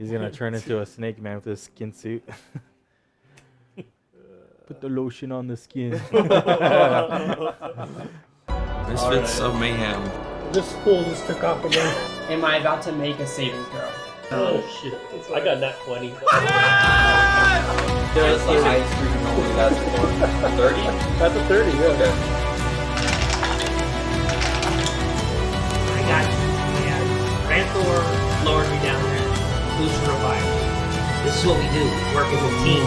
He's gonna turn into a snake man with his skin suit. Put the lotion on the skin. Misfits of Mayhem. This fool just took off again. Am I about to make a saving throw? Oh shit. I got nat 20. That's the highest we can only ask for. 30? That's a 30, yeah. Okay. I got you. Yeah. Ranthor lowered me down there. Boost revive. This is what we do. Work as a team.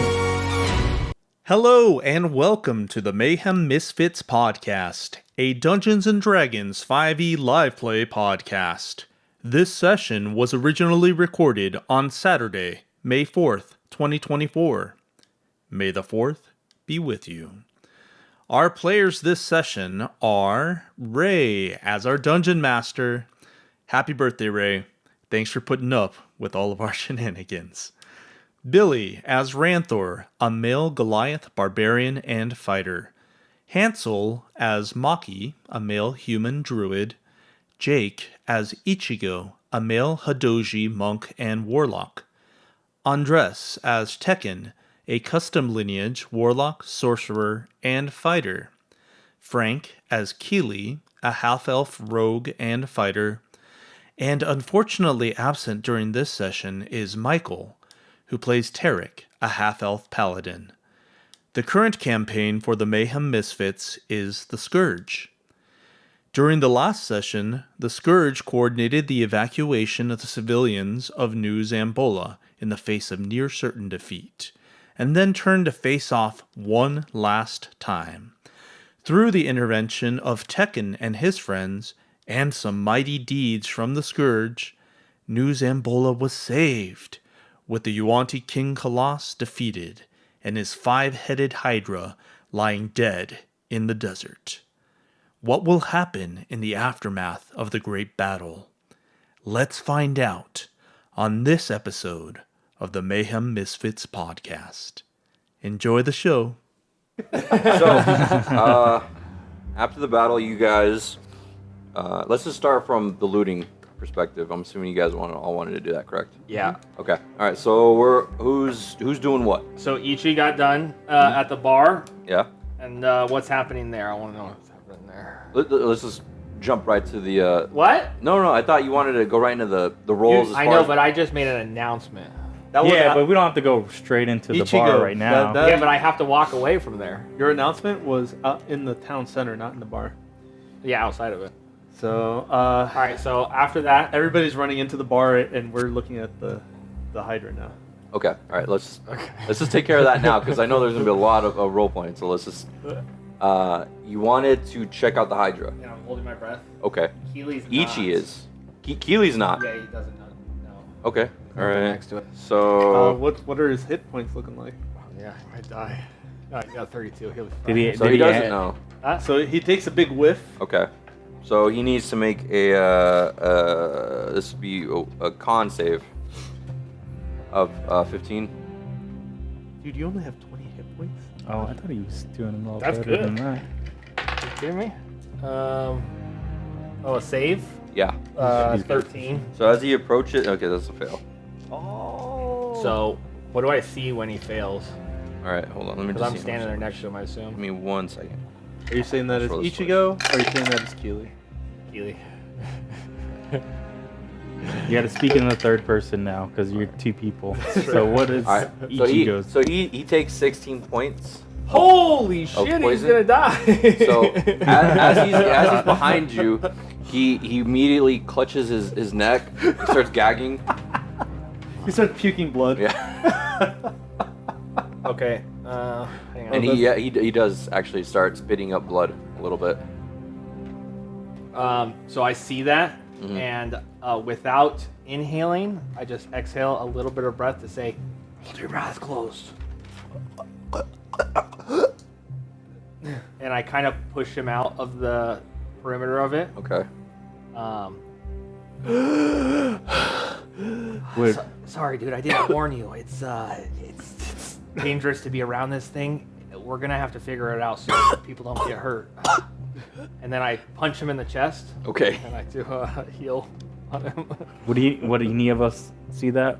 Hello and welcome to the Mayhem Misfits podcast, a Dungeons & Dragons 5e live play podcast. This session was originally recorded on Saturday, May 4th, 2024. May the 4th be with you. Our players this session are Ray as our Dungeon Master. Happy birthday, Ray. Thanks for putting up with all of our shenanigans. Billy as Ranthor, a male Goliath barbarian and fighter. Hansel as Maki, a male human druid. Jake as Ichigo, a male Hadoji monk and warlock. Andres as Tekken, a custom lineage warlock, sorcerer, and fighter. Frank as Keely, a half-elf rogue and fighter. And unfortunately absent during this session is Michael, who plays Tarek, a half-elf paladin. The current campaign for the Mayhem Misfits is the Scourge. During the last session, the Scourge coordinated the evacuation of the civilians of New Zambola in the face of near certain defeat, and then turned to face off one last time. Through the intervention of Tekken and his friends, and some mighty deeds from the Scourge, New Zambola was saved, with the Yuan-Ti King Colossus defeated, and his 5-headed Hydra lying dead in the desert. What will happen in the aftermath of the great battle? Let's find out on this episode of the Mayhem Misfits podcast. Enjoy the show. So, after the battle, you guys, let's just start from the looting perspective. I'm assuming you guys all wanted to do that, correct? Yeah. Okay. All right. So who's doing what? So Ichi got done at the bar. Yeah. And what's happening there? I want to know what's happening there. Let's just jump right to the. What? No. I thought you wanted to go right into the roles. I know, but I just made an announcement. But we don't have to go straight into the bar right now. Yeah, but I have to walk away from there. Your announcement was out in the town center, not in the bar. Yeah, outside of it. So, all right. So after that, everybody's running into the bar, and we're looking at the Hydra now. Okay. All right. Let's just take care of that now, because I know there's gonna be a lot of role playing. So let's just. You wanted to check out the Hydra. and I'm holding my breath. Okay. Keely's not. Ichi is. Keely's not. Yeah, he doesn't know. No. Okay. All right. Next to it. So. What are his hit points looking like? Yeah, he might die. No, he got 32. He'll be fine. Did he? So he doesn't know. So he takes a big whiff. Okay. So he needs to make a this would be a con save of 15. Dude, you only have 20 hit points. Oh, I thought he was doing a lot That's better good. than that. You kidding me? A save? Yeah. 13. So as he approaches, okay, that's a fail. Oh. So, what do I see when he fails? All right, hold on. Let me Because just. I'm standing there next to him, I Give assume. me 1 second. Are you saying that is Control this Ichigo, or are you saying that is Keely? Keely. You got to speak in the third person now because you're two people. So what is All right. Ichigo's? So he takes 16 points. Holy shit, he's poison? gonna die! So as he's behind you, he immediately clutches his neck, starts gagging. He starts puking blood. Yeah. Okay, hang on. And he does actually start spitting up blood a little bit. So I see that, Mhm. and without inhaling, I just exhale a little bit of breath to say, hold your mouth closed. And I kind of push him out of the perimeter of it. Okay. Sorry, dude, I didn't warn you. It's dangerous to be around this thing. We're gonna have to figure it out so people don't get hurt. And then I punch him in the chest. Okay. And I do a heal on him. Would any of us see that?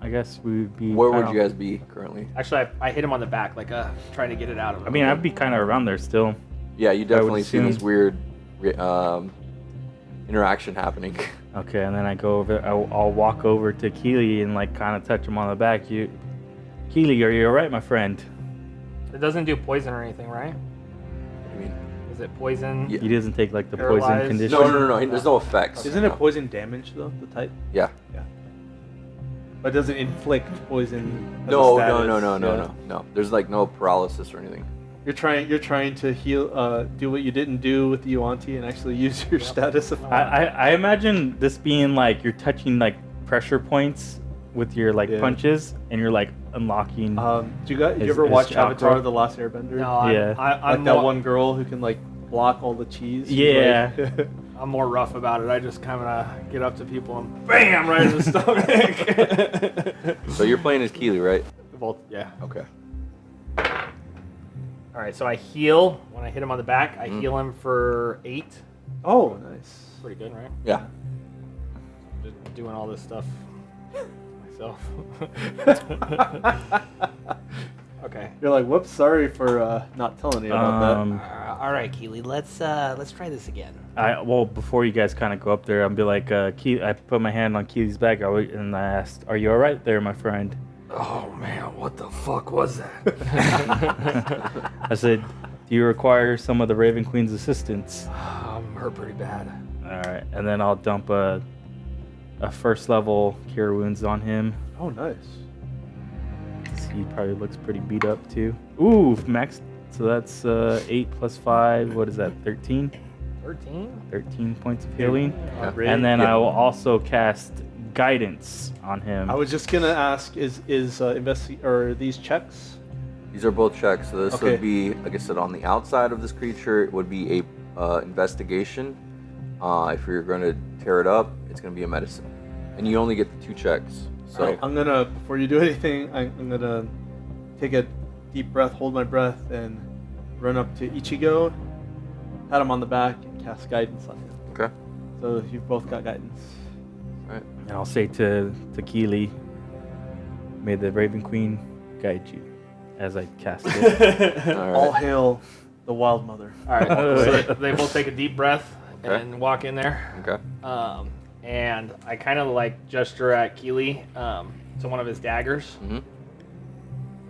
I guess we would be. Where would you guys be currently? Actually, I hit him on the back, like trying to get it out of him. I mean, I'd be kind of around there still. Yeah, you definitely see this assume. weird interaction happening. Okay, and then I go over. I'll walk over to Keely and like kind of touch him on the back. Keely, are you all right, my friend? It doesn't do poison or anything, right? I mean, Is it poison? Yeah. He doesn't take like the poison Paralyzed? condition. no. There's no effects. Isn't it poison damage though? The type. Yeah. But does it inflict poison? As a No. status? Yeah. There's like no paralysis or anything. You're trying to heal, do what you didn't do with the Yuan-Ti and actually use your status of. I imagine this being like you're touching like pressure points with your like Yeah. punches, and you're like unlocking. Do you His- ever his watch chakra? Avatar: The Last Airbender? No, Yeah. I'm Like that more, one girl who can like block all the cheese. Yeah. Like, I'm more rough about it. I just kind of get up to people and bam, right in the stomach. So you're playing as Keely, right? Both, yeah. Okay. All right, so I heal when I hit him on the back. I heal him for 8. oh, nice. Pretty good, right? Yeah. Just doing all this stuff myself. Okay. You're like, whoops, sorry for not telling you about All right, Keely, let's try this again. Well, before you guys kind of go up there, I'll be like, Keely, I put my hand on Keely's back, and I asked, "Are you all right there, my friend?" Oh man, what the fuck was that? I said, "Do you require some of the Raven Queen's assistance?" I'm hurt pretty bad. All right, and then I'll dump a first level cure wounds on him. that. Oh, nice. He probably looks pretty beat up too. Ooh, max. So that's 8 plus 5. What is that? 13. 13? 13 points of healing. Great. And then Yeah. I will also cast guidance on him. I was just gonna ask, is or these checks? These are both checks. So this Okay. would be, like I said, on the outside of this creature, it would be a investigation. If you're going to tear it up, it's going to be a medicine, and you only get the 2 checks. So Alright, I'm gonna, before you do anything, I'm gonna take a deep breath, hold my breath, and run up to Ichigo, pat him on the back, and cast guidance on him. okay, So you've both got guidance. all right. And I'll say to Keely, "May the Raven Queen guide you," as I cast it. All right. All hail the Wild Mother. All right, so they both take a deep breath Okay. and walk in there. Okay. And I kind of like gesture at Keely to one of his daggers. Mm-hmm.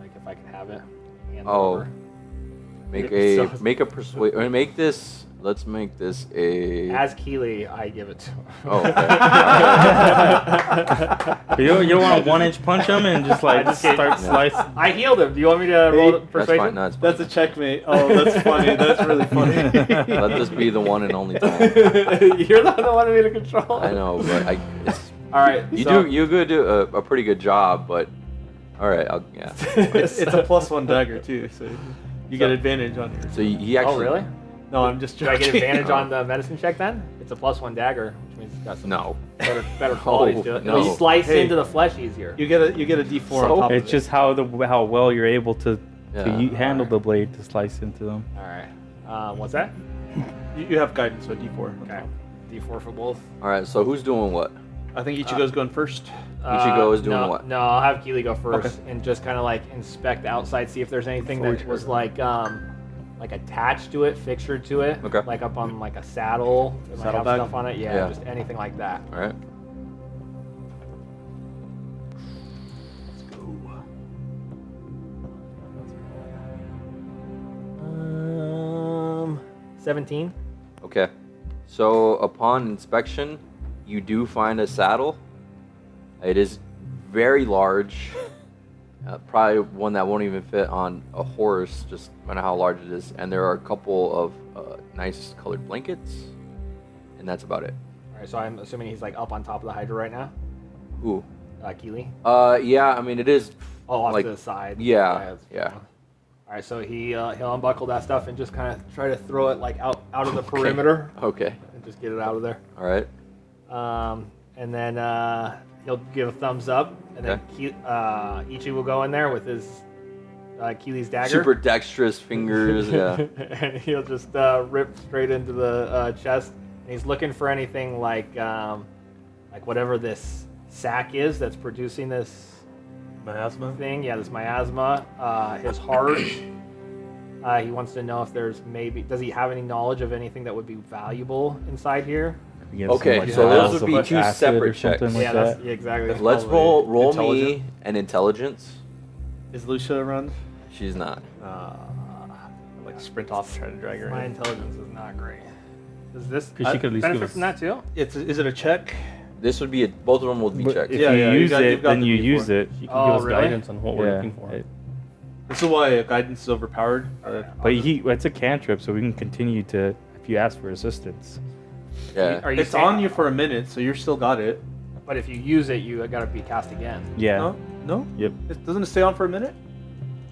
Like if I could have it. Hand Oh. over. Let's make this a. As Keely, I give it to him. Oh, okay. You don't want to 1-inch punch him and just like I just gave- start slicing. I healed him. Do you want me to roll That's persuasion? fine. No, it's fine. That's a checkmate. Oh, that's funny. That's really funny. Let this be the one and only time. You're the one that wanted me to control. I know, but it's, All right. you so do a pretty good job, but all right, yeah. it's a +1 dagger too, so you get advantage on yours. So he actually. Oh really? No, I'm just Do I joking. get advantage on the medicine check then? It's a +1 dagger, which means it's got some No. better qualities to it. no. You slice Hey. into the flesh easier. You get a D4 So- on top It's of just how well you're able to Yeah. handle the blade to slice into them. All right. What's that? it. You have guidance, so a D4. Okay. D4 for both. All right. So who's doing what? I think Ichigo's going first. Ichigo is doing no, what? No, I'll have Keely go first and just kind of like inspect the outside, see if there's anything that was like attached to it, fixtured to it, Okay. like up on like a saddle. It might have Saddlebag? stuff on it. Yeah, Yeah. just anything like that. All right. 17. Okay. So upon inspection, you do find a saddle. It is very large. Probably one that won't even fit on a horse, just no matter how large it is. And there are a couple of nice colored blankets, and that's about it. All right, so I'm assuming he's like up on top of the Hydra right now. Ooh. Keely. Yeah. I mean, it is. Oh, off like, to the side. yeah, that's yeah. fine. All right, so he'll unbuckle that stuff and just kind of try to throw it like out of the perimeter Okay. and just get it out of there. All right. And then he'll give a thumbs up, and then Ichi will go in there with his Keely's dagger. Super dexterous fingers. Yeah. And he'll just rip straight into the chest. And he's looking for anything like whatever this sack is that's producing this Miasma? thing. Yeah, this miasma. His heart. He wants to know if there's does he have any knowledge of anything that would be valuable inside here? Okay, so those would be two separate checks. Yeah, Like yeah, exactly. Let's Probably roll me intelligent. an intelligence. Is Lucia around? She's not. Like sprint off, try to drag her My in. intelligence is not great. Does this 'Cause she could at least give benefit us- from that too? Is it a check? This would be both of them would be But checks. if Yeah, you yeah, use you've it, got then the you D4. use it. She can Oh, give us really? guidance on what we're Yeah. looking for. This is why guidance is overpowered. But it's a cantrip, so we can continue to if you ask for assistance. Yeah. Are you It's saying- on you for a minute, so you're still got it. But if you use it, you gotta be cast again. Yeah. No? No? Yep. Doesn't it stay on for a minute?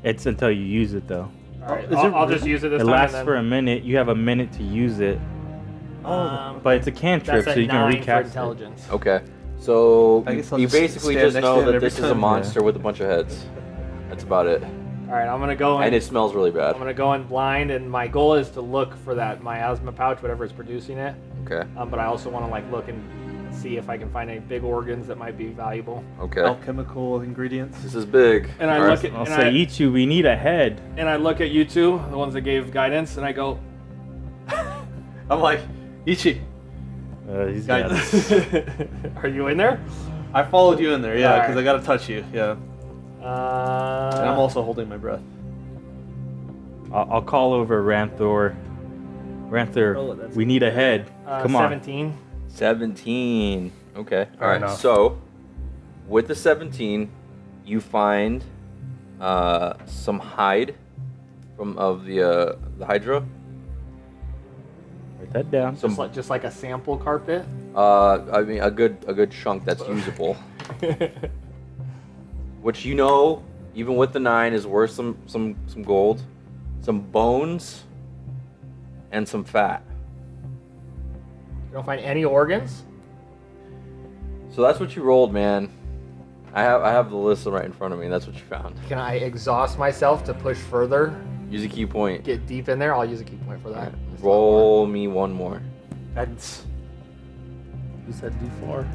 It's until you use it though. All right, is it I'll just really? use it this It time. lasts and for then, a minute. You have a minute to use it, but it's a cantrip, that's so a you can 9 for recast it. intelligence. Okay. So I guess I'll you just basically stand just next know to him that every this is a time. monster with a bunch of heads. That's about it. All right, I'm gonna go in. And it smells really bad. I'm gonna go in blind, and my goal is to look for that miasma pouch, whatever is producing it. Okay. But I also want to like look and see if I can find any big organs that might be valuable. Okay. Alchemical ingredients. This is big. And I All right. look at I'll and say, I, Ichu, we need a head. and I look at you two, the ones that gave guidance, and I go, I'm like, Ichi. He's got Guidance. "Are you in there?" I followed you in there, yeah, because Alright. I gotta touch you, yeah. And I'm also holding my breath. I'll call over Ranthor. Ranthor, Oh, that's we need a head. Come on. 17. 17. Okay. All Fair right. enough. So, with the 17, you find some hide of the Hydra. Write that down. Some, Just like a sample carpet. I mean, a good chunk that's usable. Which even with the 9, is worth some gold, some bones, and some fat. You don't find any organs? So that's what you rolled, man. I have the list right in front of me. That's what you found. Can I exhaust myself to push further? Use a key point. Get deep in there? I'll use a key point for that. Alright, roll me one more. Guidance. You said D4.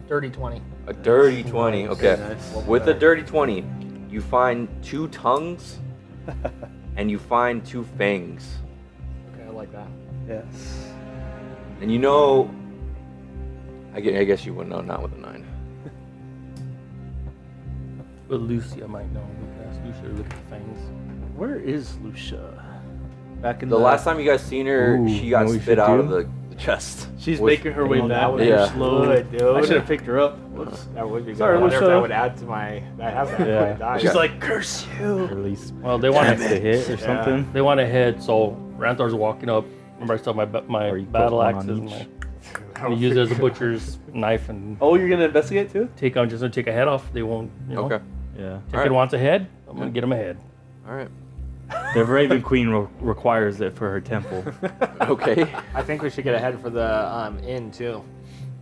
Dirty 20. A dirty 20. Okay. Nice. With a dirty 20, you find 2 tongues and you find 2 fangs. Okay, I like that. Yes. And I guess you wouldn't know, not with a 9. But Lucia might know. We can ask Lucia to look at the fangs. Where is Lucia? Back in The last time you guys seen her, Ooh, she got know what we spit should out do? of the chest. She's With- making her way Oh, back. that would Yeah. be good, dude. I should have picked her up. Whoops. That would be Sorry, good. I wonder if Lucia. that would add to my. That has that. Yeah. Die. She's like, curse you. Release. Well, they want Next to hit or something. They want to head, so Ranthor's walking up. Remember I still have my Or you put battle one axe on and each. I use it as a butcher's knife and Oh, you're gonna investigate too? take on just to take a head off. They won't, Okay. Yeah. Ticket Alright. wants a head. I'm gonna get him a head. All right. The Raven Queen requires it for her temple. Okay. I think we should get ahead for the inn too.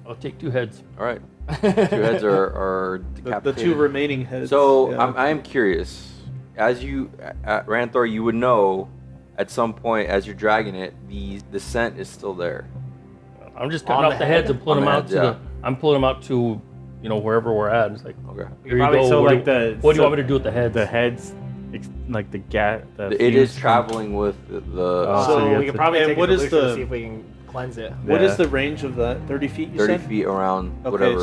I'll take 2 heads. All right. 2 heads are The decapitated. 2 remaining heads. So yeah. I am curious. As you, Ranthor, you would know at some point as you're dragging it, the scent is still there. I'm just On cutting the off the heads head? and pulling On them the out heads, to yeah. the. I'm pulling them out to, wherever we're at. It's like, Okay. here you Probably go. so what like do, the. what do you so want me to do with the heads? The heads, like the gat. It is traveling with the. Oh, So so you we have could to- probably and take what it is to Lucia to the- see if we can cleanse it. What Yeah. is the range of that? 30 feet, you 30 said? feet around Okay, whatever.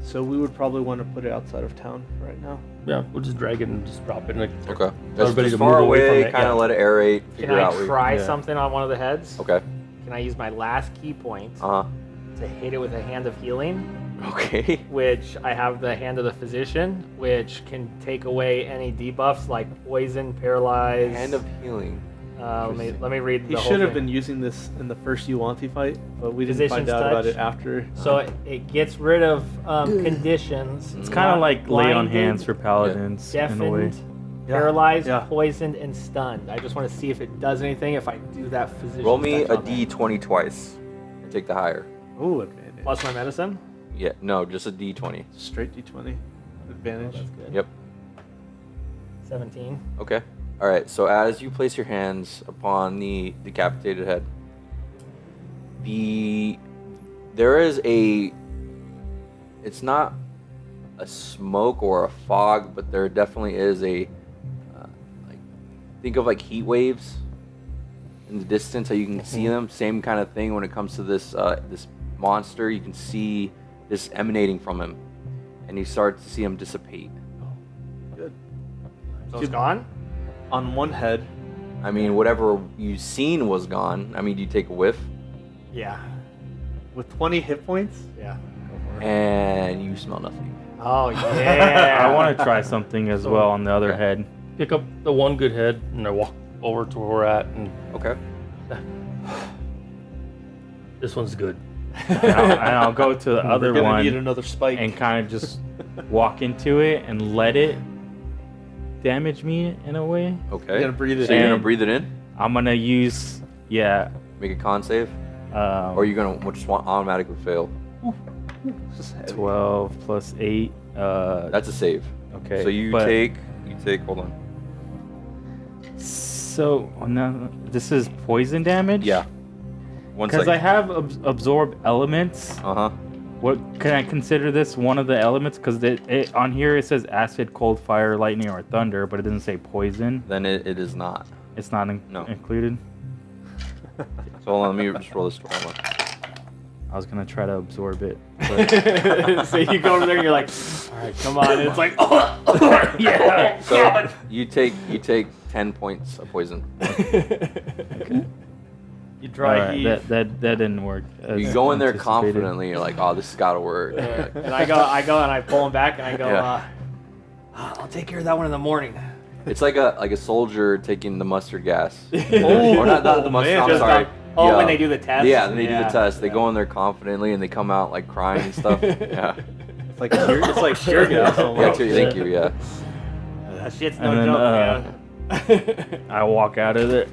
so we would probably want to put it outside of town right now. Yeah, we'll just drag it and just drop it. Like, Okay. everybody Just to far move away from away, it, kind of yeah. let it aerate, Can figure out I where try yeah. something on one of the heads? Okay. Can I use my last key point Uh-huh. to hit it with a hand of healing? Okay. Which I have the hand of the physician, which can take away any debuffs like poison, paralyze. Hand of healing. Let me read He the whole should have thing. been using this in the first Yuanti fight, but we didn't Physician's find out about touch. it after. So it gets rid of conditions. It's kind of like lay on blinded, hands for paladins in a way. deafened, paralyzed, Yeah. poisoned, and stunned. I just want to see if it does anything if I do that physician. Roll me touch a on there. D20 twice. And take the higher. Ooh, advantage. Plus my medicine. Yeah, no, just a D20. Straight D20. Advantage. That's good. Yep. 17. Okay. All right. So as you place your hands upon the decapitated head, There is a. It's not a smoke or a fog, but there definitely is a. Like, think of like heat waves in the distance, how you can see them. Same kind of thing when it comes to this this monster. You can see this emanating from him, and you start to see him dissipate. Good. So it's gone? On one head, I mean, whatever you seen was gone. I mean, do you take a whiff? Yeah. with 20 hit points. Yeah. And you smell nothing. Oh, yeah. I want to try something as well on the other head. Pick up the one good head and I walk over to where we're at, and Okay. this one's good. And I'll go to the other We're gonna need one another spike. and kind of just walk into it and let it damage me in a way. Okay. You're gonna breathe it So you're in. gonna breathe it in? I'm gonna use Make a con save? Or are you gonna just automatically fail? Just heavy. 12 plus 8. That's a save. Okay. So you but- take hold on. So now this is poison damage. Yeah. One Because I second. have absorb elements. Uh-huh. What can I consider this one of the elements? Because it on here it says acid, cold, fire, lightning, or thunder, but it doesn't say poison. Then it is not. It's not No. included. So hold on, let me just roll this trauma. I was gonna try to absorb it. But So you go over there and you're like, all right, come on. And it's like, oh, yeah. So you take 10 points of poison. You dry alright, heave. that didn't work. You as go in there anticipated. confidently, you're like, oh, this has gotta work. And I go and I pull him back and I go, Yeah. I'll take care of that one in the morning. It's like a soldier taking the mustard gas. Oh, Or not the mustard, man. I'm Just sorry. Oh, Yeah. when they do the test? Yeah, and they do the Yeah. test. They go in there confidently and they come out like crying and stuff. Yeah. It's like sheer gas Yeah, almost. thank you, yeah. That shit's And no then, joke, man. I walk out of it.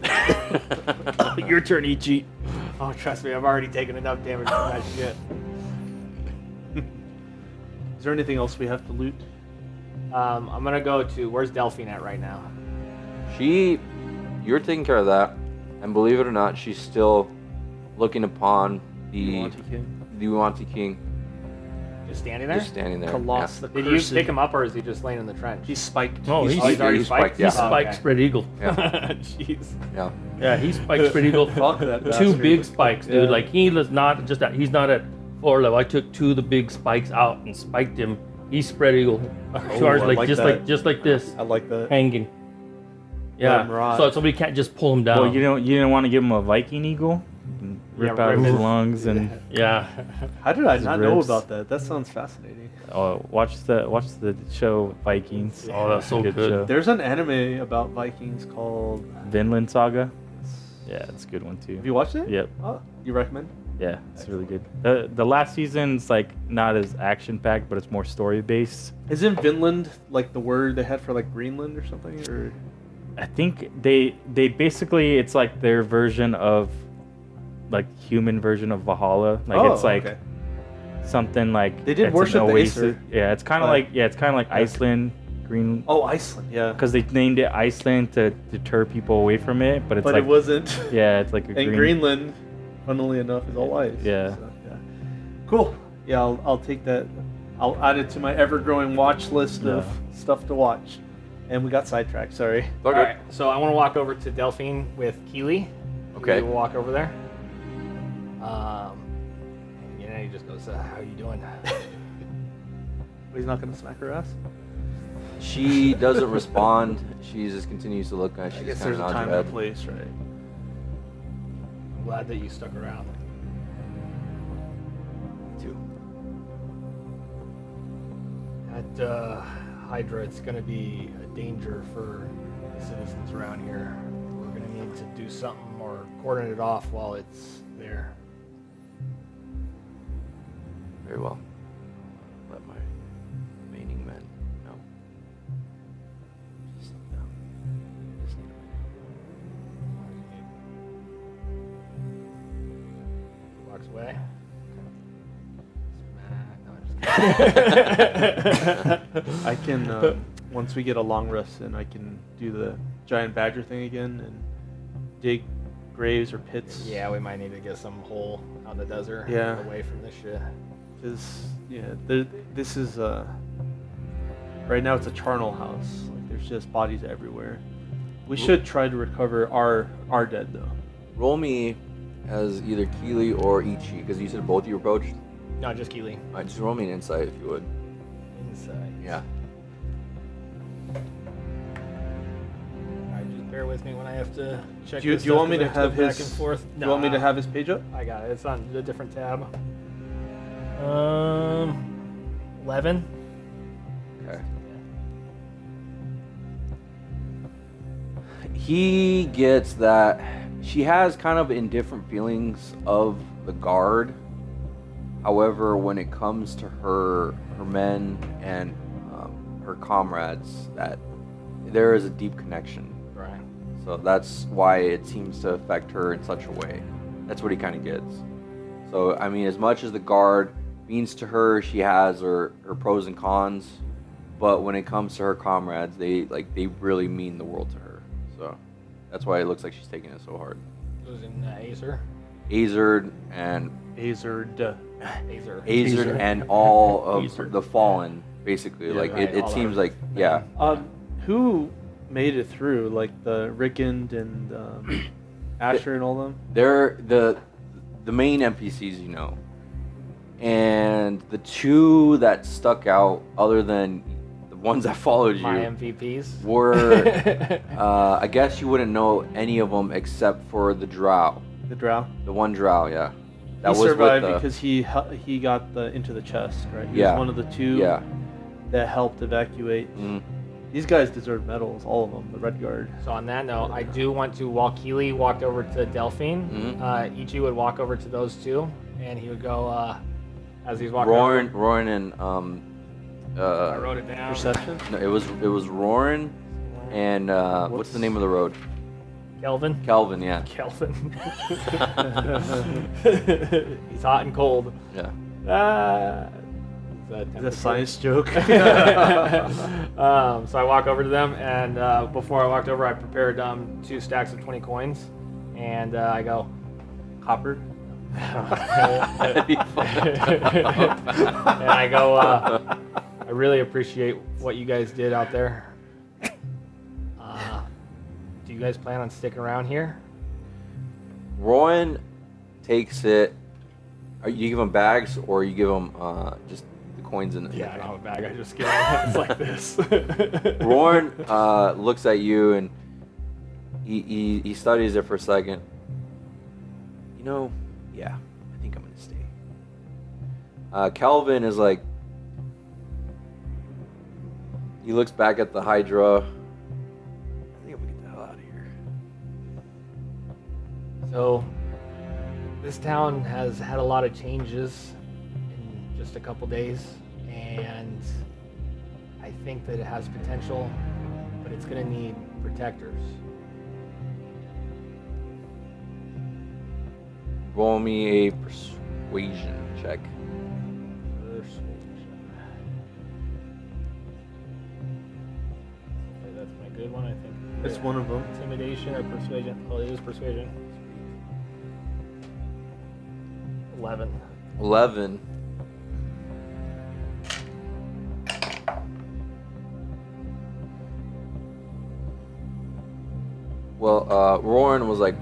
Your turn, Ichi. Oh, trust me, I've already taken enough damage from that shit. Is there anything else we have to loot? I'm gonna go to, where's Delphine at right now? You're taking care of that. And believe it or not, she's still looking upon the Uanti King Just standing there? just standing there. Colossus the Did you Cursed. pick him up or is he just laying in the trench? He's spiked. No, he's already spiked? Yeah. He's spiked okay. spread eagle. Jeez. Yeah. Yeah, he's spiked spread eagle. Fuck that Two bastard. big spikes, dude. Yeah. Like he was not just at, he's not at floor level. I took two of the big spikes out and spiked him. He's spread eagle. Charged I like like just that. like this, I like that. hanging. Let him Yeah. rot. So somebody can't just pull him down. Well, you didn't want to give him a Viking eagle? You can rip Yeah, out rip his his- lungs and Yeah. How did I His not know ribs. about that? That sounds fascinating. watch the show Vikings. Oh, that's so Good good. show. There's an anime about Vikings called. Vinland Saga. Yeah, it's a good one too. Have you watched it? Yep. Oh, you recommend? Yeah, it's really good. The last season's like not as action packed, but it's more story based. Isn't Vinland like the word they had for like Greenland or something? Or I think they basically it's like their version of like human version of Valhalla. Like it's like okay. something like They did it's an worship the oasis. Aesir. Yeah, it's kind of Like- like Iceland, Green. Oh, Iceland, yeah. Because they named it Iceland to deter people away from it, but it's But like it wasn't. yeah, it's like a And Greenland, funnily enough, is all ice. Yeah. So, yeah. Cool. Yeah, I'll take that. I'll add it to my ever-growing watch list of stuff to watch. And we got sidetracked. Sorry. Okay. Alright, so I want to walk over to Delphine with Keely. Okay. We'll walk over there. He just goes, how are you doing? He's not gonna smack her ass. She doesn't respond. She just continues to look at. She I guess just there's a nods her time head. and place, right? I'm glad that you stuck around. Too. That Hydra, it's going to be a danger for the citizens around here. We're going to need to do something or cordon it off while it's there. Very well. Let my remaining men know. Just sit down. Just need a Walks away. No, I'm just I can once we get a long rest in, I can do the giant badger thing again and dig graves or pits. Yeah, we might need to get some hole out in the desert. Yeah. Away from this shit. Because this is right now it's a charnel house. Like there's just bodies everywhere. We should try to recover our dead though. Roll me as either Keely or Ichi, because you said both you approached. No, just Keely. Alright, just roll me an insight if you would. Inside. Yeah. Alright, just bear with me when I have to check. Do you this want stuff, me 'cause to I have go his? back and forth? Do you want me to have his page up? I got it. It's on a different tab. 11. Okay. He gets that she has kind of indifferent feelings of the guard. However, when it comes to her men and her comrades, that there is a deep connection. Right. So that's why it seems to affect her in such a way. That's what he kind of gets. So I mean, as much as the guard means to her, she has her pros and cons. But when it comes to her comrades, they really mean the world to her. So that's why it looks like she's taking it so hard. Losing Azer. Azerd and Azerd. Azerd and all of Azerd. the fallen, basically. Yeah, like right, it all seems of like yeah. Who made it through? Like the Rickend and Asher and all them. They're the main NPCs, you know. And the two that stuck out, other than the ones that followed you, My MVPs. were I guess you wouldn't know any of them except for the Drow. The Drow. The one Drow, yeah. That He was survived with the, because he got into the chest, right? He Yeah. was one of the two yeah. that helped evacuate. Mm. These guys deserve medals, all of them. The Red Guard. So on that note, I do want to, while Keely walked over to Delphine, Mhm. Ichi would walk over to those two, and he would go, as he's walking Roran and I wrote it down. Perception. no, it was Roran and what's the name of the road? Kelvin. Kelvin, yeah. Kelvin. He's hot and cold. Yeah. Is Is that a science joke? So I walk over to them, and before I walked over, I prepared 2 stacks of 20 coins, and I go, Copper. That'd be fun. and I go, I really appreciate what you guys did out there. Do you guys plan on sticking around here? Rowan takes it. You give him bags, or you give him just the coins in the Yeah, I don't have a bag. I just get it. It's like this. Rowan looks at you and he studies it for a second. You know, yeah, I think I'm gonna stay. Calvin is like, he looks back at the Hydra. I think I'm gonna get the hell out of here. So, this town has had a lot of changes in just a couple days, and I think that it has potential, but it's going to need protectors. Roll me a persuasion check. Okay, that's my good one, I think. It's one of them. Intimidation or persuasion? Oh, it is persuasion. 11. 11. Well, Roran was like,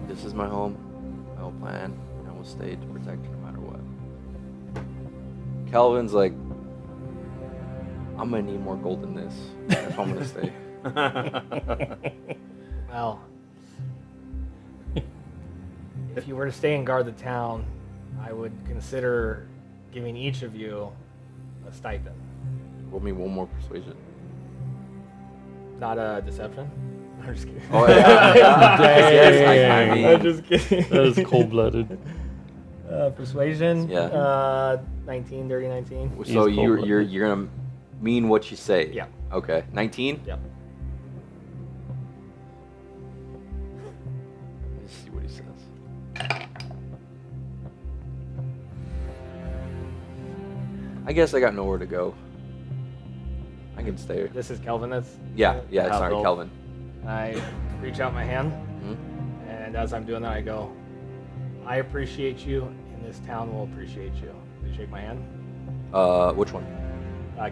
this is my home. I will plan. I will stay to protect you no matter what. Calvin's like, I'm gonna need more gold than this if I'm gonna stay. Well, if you were to stay and guard the town, I would consider giving each of you a stipend. Roll me one more persuasion. Not a deception. I'm just kidding. Oh yeah, yes, I mean, I'm just kidding. That is cold-blooded. Persuasion. Yeah. 19, dirty 19. so He's you're cold-blooded. you're gonna mean what you say. Yeah. Okay. 19. Yep. Let's see what he says. I guess I got nowhere to go. I can stay. This is Kelvin. That's Yeah, yeah, How sorry, dope. Kelvin. I reach out my hand Mhm. as I'm doing that, I go, I appreciate you, and this town will appreciate you. Do you shake my hand? Which one?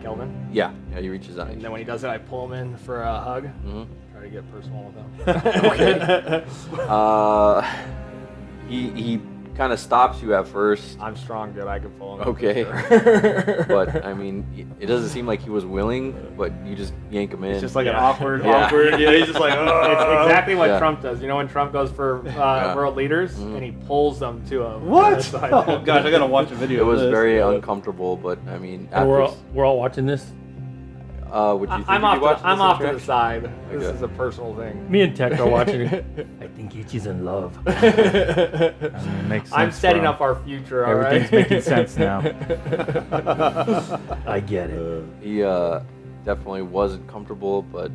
Kelvin. Yeah, he reaches out. And then when he does it, I pull him in for a hug. Mhm. Try to get personal with him. He kind of stops you at first. I'm strong, dude. I can pull him in. Okay. For sure. But I mean, it doesn't seem like he was willing, but you just yank him in. It's just like an Yeah. awkward. Yeah. Yeah, he's just like, It's exactly what Yeah. Trump does. You know when Trump goes for world leaders and he pulls them to a What? Oh gosh, I gotta watch a video. It was of this. very uncomfortable, but I mean, And after, we're all watching this. would you think I'm you'd off. be watching I'm this off to the interaction? side. This Okay. is a personal thing. Me and Tech are watching it. I think Ichi's in love. I mean, it makes I'm sense, setting bro. up our future. All right. Everything's making sense now. I get it. He definitely wasn't comfortable, but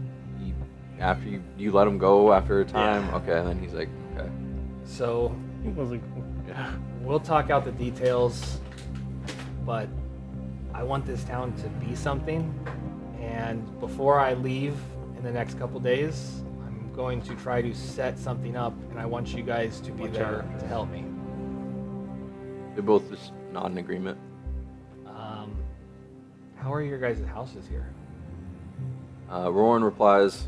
after you let him go after a time, okay, and then he's like, okay. So He wasn't. we'll talk out the details, but I want this town to be something. And before I leave in the next couple days, I'm going to try to set something up, and I want you guys to be there to help me. They both just nod in agreement. How are your guys' houses here? Rowan replies,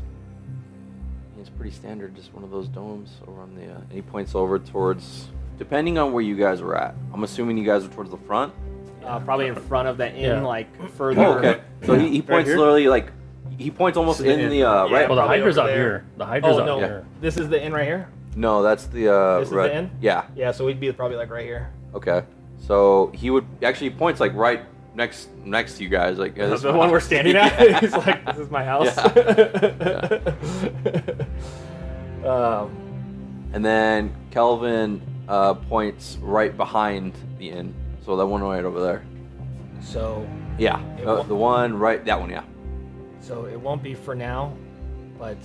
it's pretty standard, just one of those domes over on the, and he points over towards, depending on where you guys were at. I'm assuming you guys were towards the front. Probably in front of the inn, Yeah. like further. Oh, okay. So he points here? literally like, he points almost To the in inn. the, right? Well, the Probably Hydra's over out there. here. The Hydra's Oh out no, here. this is the inn right here. No, that's the, This is right. the inn? Yeah, Yeah, so we'd be probably like right here. okay. So he would, actually he points like right next to you guys, like, yeah, this is The my one we're house. standing at. He's like, "This is my house." And then Kelvin points right behind the inn. So that one right over there. So Yeah, It won't- the one right, that one, yeah. So it won't be for now, but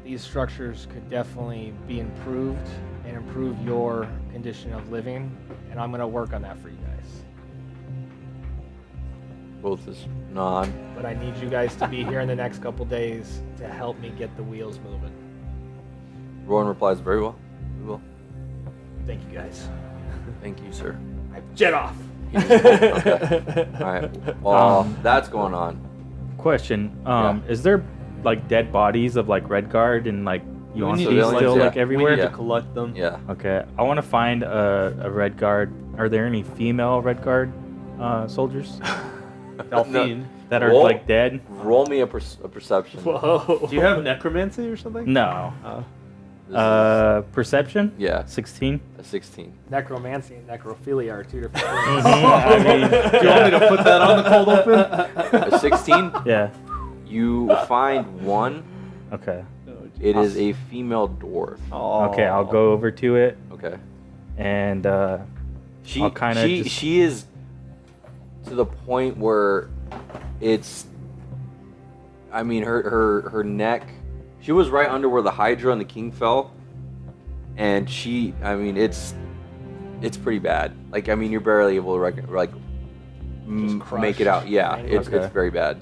these structures could definitely be improved and improve your condition of living, and I'm going to work on that for you guys. Both is nod. But I need you guys to be here in the next couple days to help me get the wheels moving. Rowan replies, very well. We will. Thank you guys. Thank you, sir. Jet off. Okay. All right. Well, that's going on. Question: Yeah. Is there like dead bodies of like Red Guard and like We Yuan need still to, yeah. like We everywhere? need Yeah. to collect them. Yeah. Okay, I want to find a Red Guard. Are there any female Red Guard soldiers Delphine. that are Roll- like dead? Roll me a perception. Whoa. Do you have necromancy or something? No. This is- Perception? yeah, 16. a 16. Necromancy and necrophilia are two different things. I mean, Do you want me to put that on the cold open? A 16? yeah. You find one. Okay. It is a female dwarf. Oh. Okay, I'll go over to it Okay. and She I'll kinda just- she is to the point where it's, I mean, her neck, she was right under where the Hydra and the King fell, and she, I mean, it's pretty bad. Like, I mean, you're barely able to make it out. Yeah, it's Okay. very bad.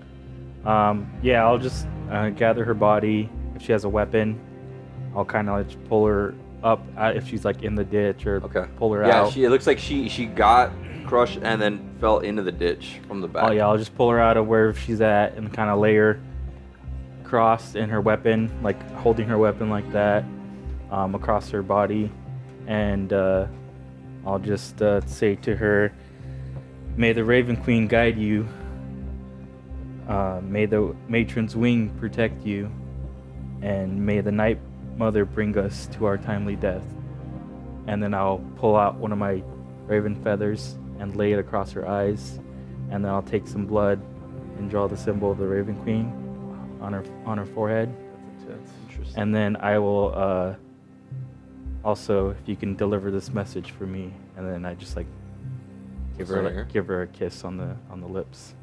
yeah, I'll just gather her body. If she has a weapon, I'll kind of just pull her up if she's like in the ditch or Okay. pull her Yeah, out. it looks like she got crushed and then fell into the ditch from the back. Oh yeah, I'll just pull her out of where she's at and kind of lay her crossed in her weapon, like holding her weapon like that, across her body, and I'll just say to her, "May the Raven Queen guide you. May the matron's wing protect you, and may the Night Mother bring us to our timely death." And then I'll pull out one of my raven feathers and lay it across her eyes, and then I'll take some blood and draw the symbol of the Raven Queen on her forehead. That's Interesting. And then I will also, if you can deliver this message for me, and then I just like give her Right here? give her a kiss on the lips.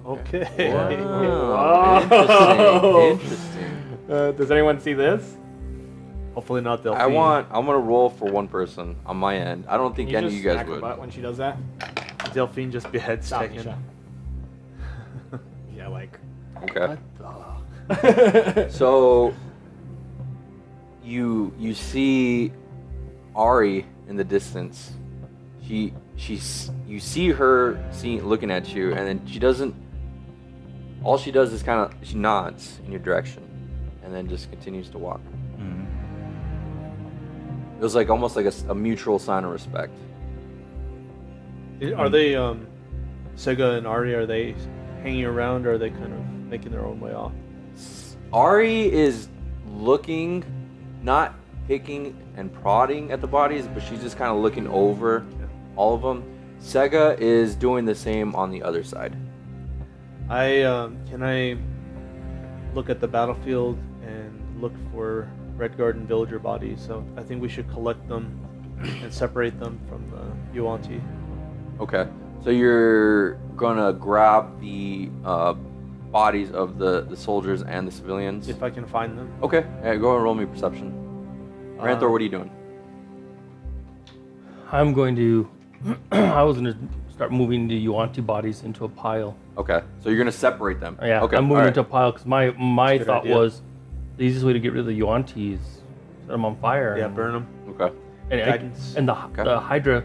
Okay. Wow. Whoa. Interesting. Does anyone see this? Hopefully not Delphine. I'm gonna roll for one person on my end. I don't think You any of just you guys smack her would. butt when she does that. Delphine just beheads Stop, Tekken. Nisha. Yeah, like. Okay. What the? So you see Ari in the distance. You see her looking at you, and then she doesn't. All she does is she nods in your direction, and then just continues to walk. Mm. It was like almost like a mutual sign of respect. Are they, Sega and Ari, are they hanging around, or are they kind of making their own way off? Ari is looking, not picking and prodding at the bodies, but she's just kind of looking over all of them. Sega is doing the same on the other side. Can I look at the battlefield and look for Red Guard and Villager bodies? So I think we should collect them and separate them from the Yuan-Ti. Okay, so you're gonna grab the bodies of the soldiers and the civilians? If I can find them. Okay, yeah, go and roll me perception. Ranthor, what are you doing? I'm going to. I was going to start moving the Yuan-Ti bodies into a pile. Okay, so you're gonna separate them. Yeah, okay, I'm moving all into a pile because my good thought idea. was the easiest way to get rid of the Yuan-Ti is set them on fire. Yeah, and- burn them. Okay. Guidance. And the Hydra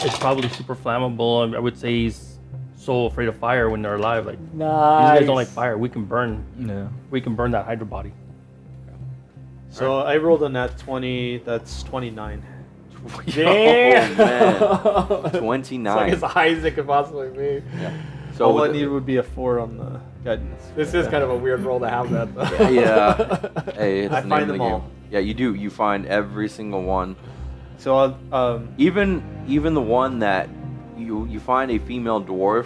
is probably super flammable. I would say he's so afraid of fire when they're alive. Like these guys don't like fire. We can burn. Yeah. We can burn that Hydra body. So I rolled a nat 20. That's 29. Damn. Oh, man. It's 29. like as high as it could possibly be. Yeah. So All I with needed would be a 4 on the guidance. This is kind of a weird roll to have that. Though. yeah. Hey, it's I the name find of the them game. all. Yeah, you do. You find every single one. So Even the one that you find a female dwarf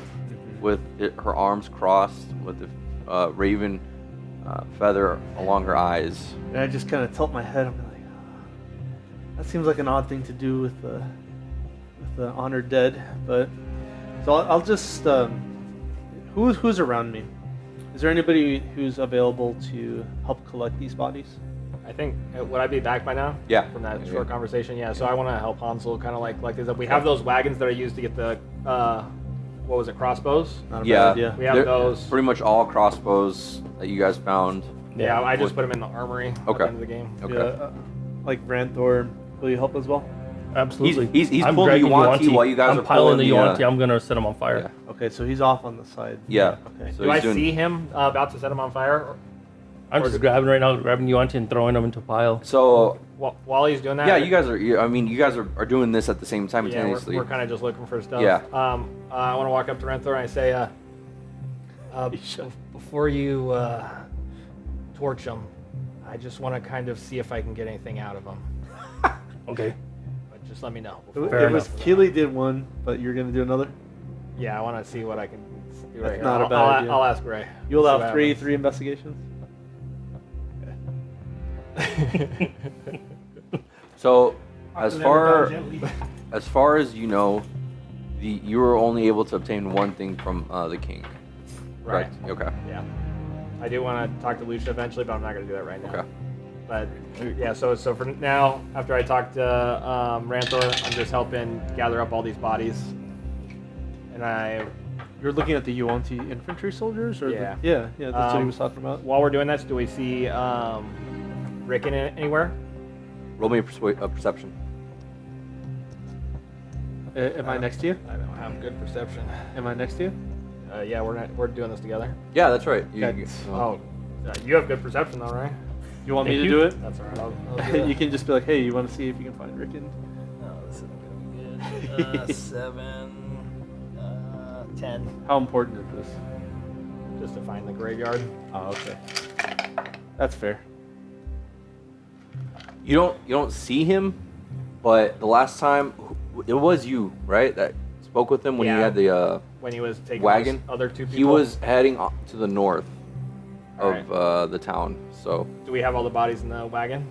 with her arms crossed with the raven feather along her eyes. and I just kind of tilt my head. I'm like, that seems like an odd thing to do with the honored dead. But so I'll just who's around me? Is there anybody who's available to help collect these bodies? I think would I be back by now? Yeah. From that Yeah. short conversation, yeah. So I want to help Hansel kind of like these up. We have those wagons that are used to get the what was it, crossbows? Not a Yeah. bad idea. We have They're those. Pretty much all crossbows that you guys found. Yeah, I just put them in the armory at Okay. the end of the game. Okay. Yeah, like Ranthor, will you help as well? Absolutely. He's I'm pulling the dragging Yuan-Ti while you guys I'm are piling pulling the the, Yuan-Ti. I'm gonna set them on fire. Yeah. Okay, so he's off on the side. Yeah. Okay. So Do I he's doing- see him about to set him on fire? I'm just grabbing right now, grabbing Yuan-Ti and throwing them into a pile. So While he's doing that? yeah, you guys are. I mean, you guys are doing this at the same Yeah, simultaneously. we're kind of just looking for stuff. Yeah. I want to walk up to Ranthor and I say, before you torch him, I just want to kind of see if I can get anything out of him. Okay. But just let me know. It was Keely did one, but you're gonna do another. Yeah, I want to see what I can do right That's here. not a bad I'll, idea. I'll ask Ray. You'll See have what three happens. investigations. So as far as you know, you were only able to obtain one thing from the king. Right. Okay. Yeah. I do want to talk to Lucia eventually, but I'm not going to do that right now. Okay. But yeah, so for now, after I talk to Ranthor, I'm just helping gather up all these bodies. And You're looking at the Yuan-Ti infantry soldiers, or Yeah. yeah, that's what he was talking about. while we're doing this, do we see Rickon anywhere? Roll me a perception. Am I next to you? I don't have good perception. Am I next to you? Yeah, we're doing this together. Yeah, that's right. You have good perception though, right? You want me Thank to you. do it? That's alright. I'll do You it. can just be like, hey, you want to see if you can find Rickon? No, this isn't gonna be good. 7, 10. How important is this? Just to find the graveyard. Oh, okay. That's fair. You don't see him, but the last time it was you, right, that spoke with him when Yeah. you had the When he was taking wagon. those other two people. He was heading to the north Alright. of the town. So Do we have all the bodies in the wagon?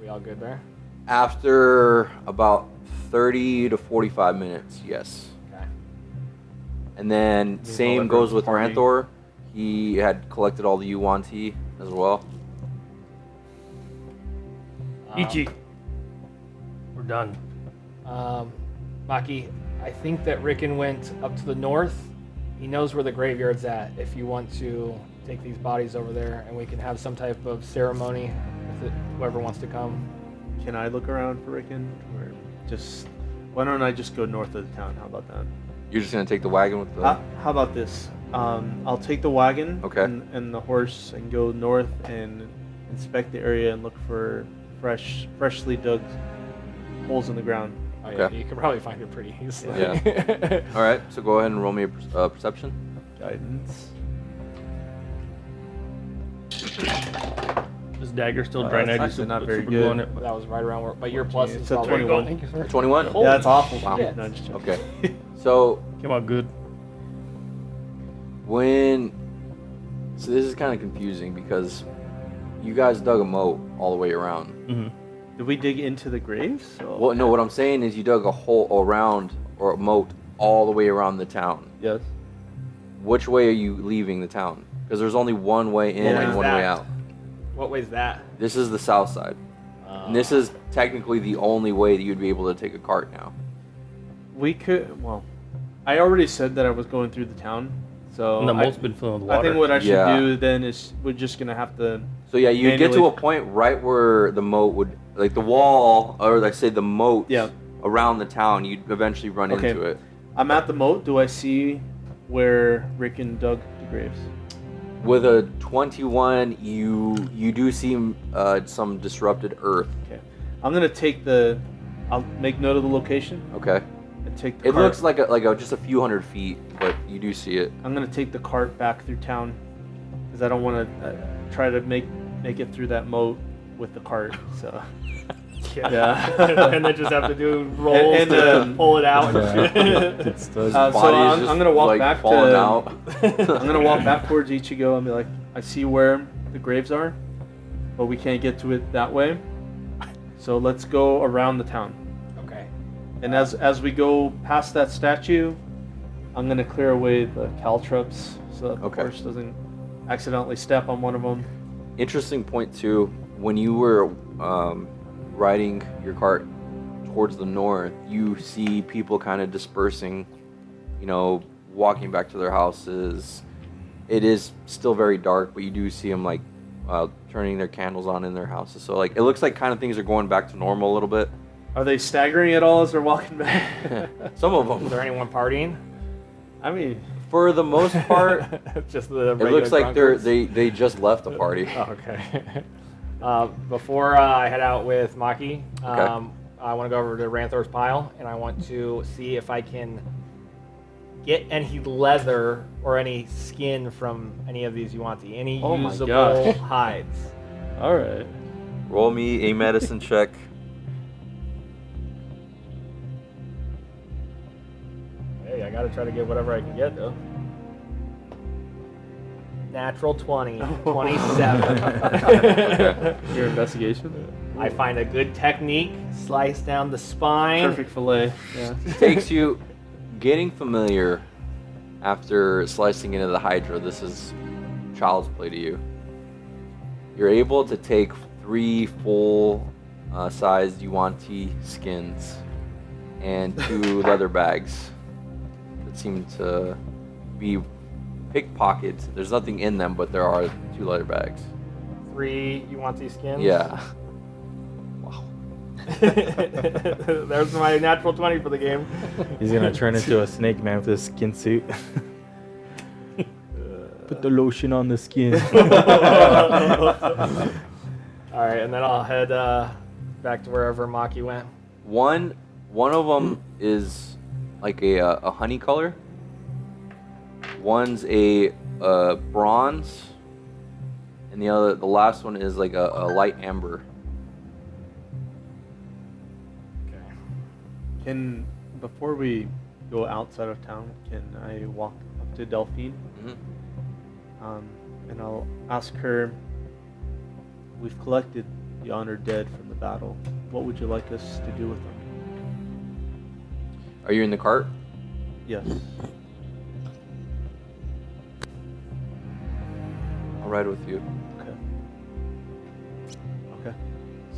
We all good there? after about 30 to 45 minutes, yes. Okay. And then Means same all goes with everyone's Ranthor. He had collected all the Yuan-Ti as well. Ichi. We're done. Maki, I think that Rickon went up to the north. He knows where the graveyard's at. If you want to take these bodies over there and we can have some type of ceremony with it, whoever wants to come. Can I look around for Rickon? Or just why don't I just go north of the town? How about that? You're just gonna take the wagon with the. How about this? I'll take the wagon Okay. and the horse and go north and inspect the area and look for freshly dug holes in the ground. Oh, Okay. yeah, you can probably find it pretty easily. Yeah. All right. So go ahead and roll me a perception. Guidance. This dagger still That's drying edges. actually not very super good. glue on it. That was right around where. But your plus It's is a probably 21. Thank you, sir. 21. Yeah, that's awful. Wow. shit. No, just joking. Okay. So Came out good. so this is kind of confusing because you guys dug a moat all the way around. Mm-hmm. Did we dig into the graves? So- Well, no, what I'm saying is you dug a hole around or a moat all the way around the town. Yes. Which way are you leaving the town? Because there's only one way in Yeah. and one way That. out. What way's that? This is the south side. And this is technically the only way that you'd be able to take a cart now. We could. Well, I already said that I was going through the town, so And the I- moat's been filling with I water. think what I should Yeah. do then is we're just gonna have to. So yeah, you get to Manually- a point right where the moat would, like the wall, or I say the moat Yeah. around the town, you'd eventually run Okay. into it. I'm at the moat. Do I see where Rickon dug the graves? With a 21, you do see some disrupted earth. Okay. I'm gonna take the. I'll make note of the location Okay. and take the It cart. looks like just a few hundred feet, but you do see it. I'm gonna take the cart back through town because I don't want to try to make it through that moat with the cart. So Yeah. and then just have to do rolls And, to pull it out. It's the- so Body's I'm just, gonna walk like, back falling to. out. I'm gonna walk back towards Ichigo and be like, I see where the graves are, but we can't get to it that way. So let's go around the town. Okay. And as we go past that statue, I'm gonna clear away the caltrops so that the Okay. horse doesn't accidentally step on one of them. Interesting point too. When you were riding your cart towards the north, you see people kind of dispersing, walking back to their houses. It is still very dark, but you do see them like turning their candles on in their houses. So like it looks like kind of things are going back to normal a little bit. Are they staggering at all as they're walking back? Some of Is them, there anyone partying? I mean, for the most part, Just the it looks like drunkards? they just left the party. Oh, okay. Before I head out with Maki, I want to go over to Ranthor's pile and I want to see if I can get any leather or any skin from any of these Yuanti. Any Oh my usable gosh. hides. all right. Roll me a medicine check. Hey, I gotta try to get whatever I can get though. Natural 20, 27. Your investigation. I find a good technique, slice down the spine. Perfect fillet. Yeah. Takes you getting familiar after slicing into the Hydra. This is child's play to you. You're able to take 3 full sized Yuanti skins and 2 leather bags that seem to be pickpockets. There's nothing in them, but there are 2 leather bags. 3 Yuanti skins. Yeah. Wow. There's my natural 20 for the game. He's gonna turn into a snake man with his skin suit. Put the lotion on the skin. All right, and then I'll head back to wherever Maki went. One of them is like a honey color. One's a bronze, and the last one is like a light amber. Can before we go outside of town, can I walk up to Delphine? And I'll ask her. We've collected the honored dead from the battle. What would you like us to do with them? Are you in the cart? Yes. I'll ride with you. Okay. Okay.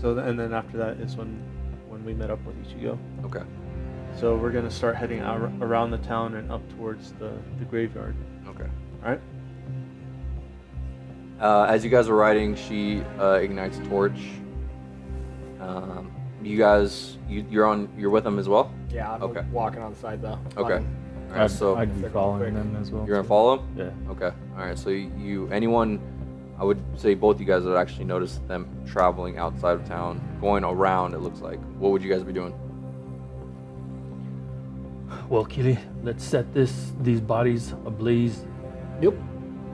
So and then after that is when we met up with Ichigo. Okay. So we're gonna start heading out around the town and up towards the graveyard. Okay. All right. As you guys are riding, she ignites a torch You guys, you're with them as well? Yeah, I'm Okay. walking on the side though. Okay. Running. All right, so I'd be They're following quick. them as well. you're gonna follow them? Yeah. Okay. All right. So anyone, I would say both you guys would actually notice them traveling outside of town, going around. It looks like. What would you guys be doing? Well, Keely, let's set these bodies ablaze, Yep.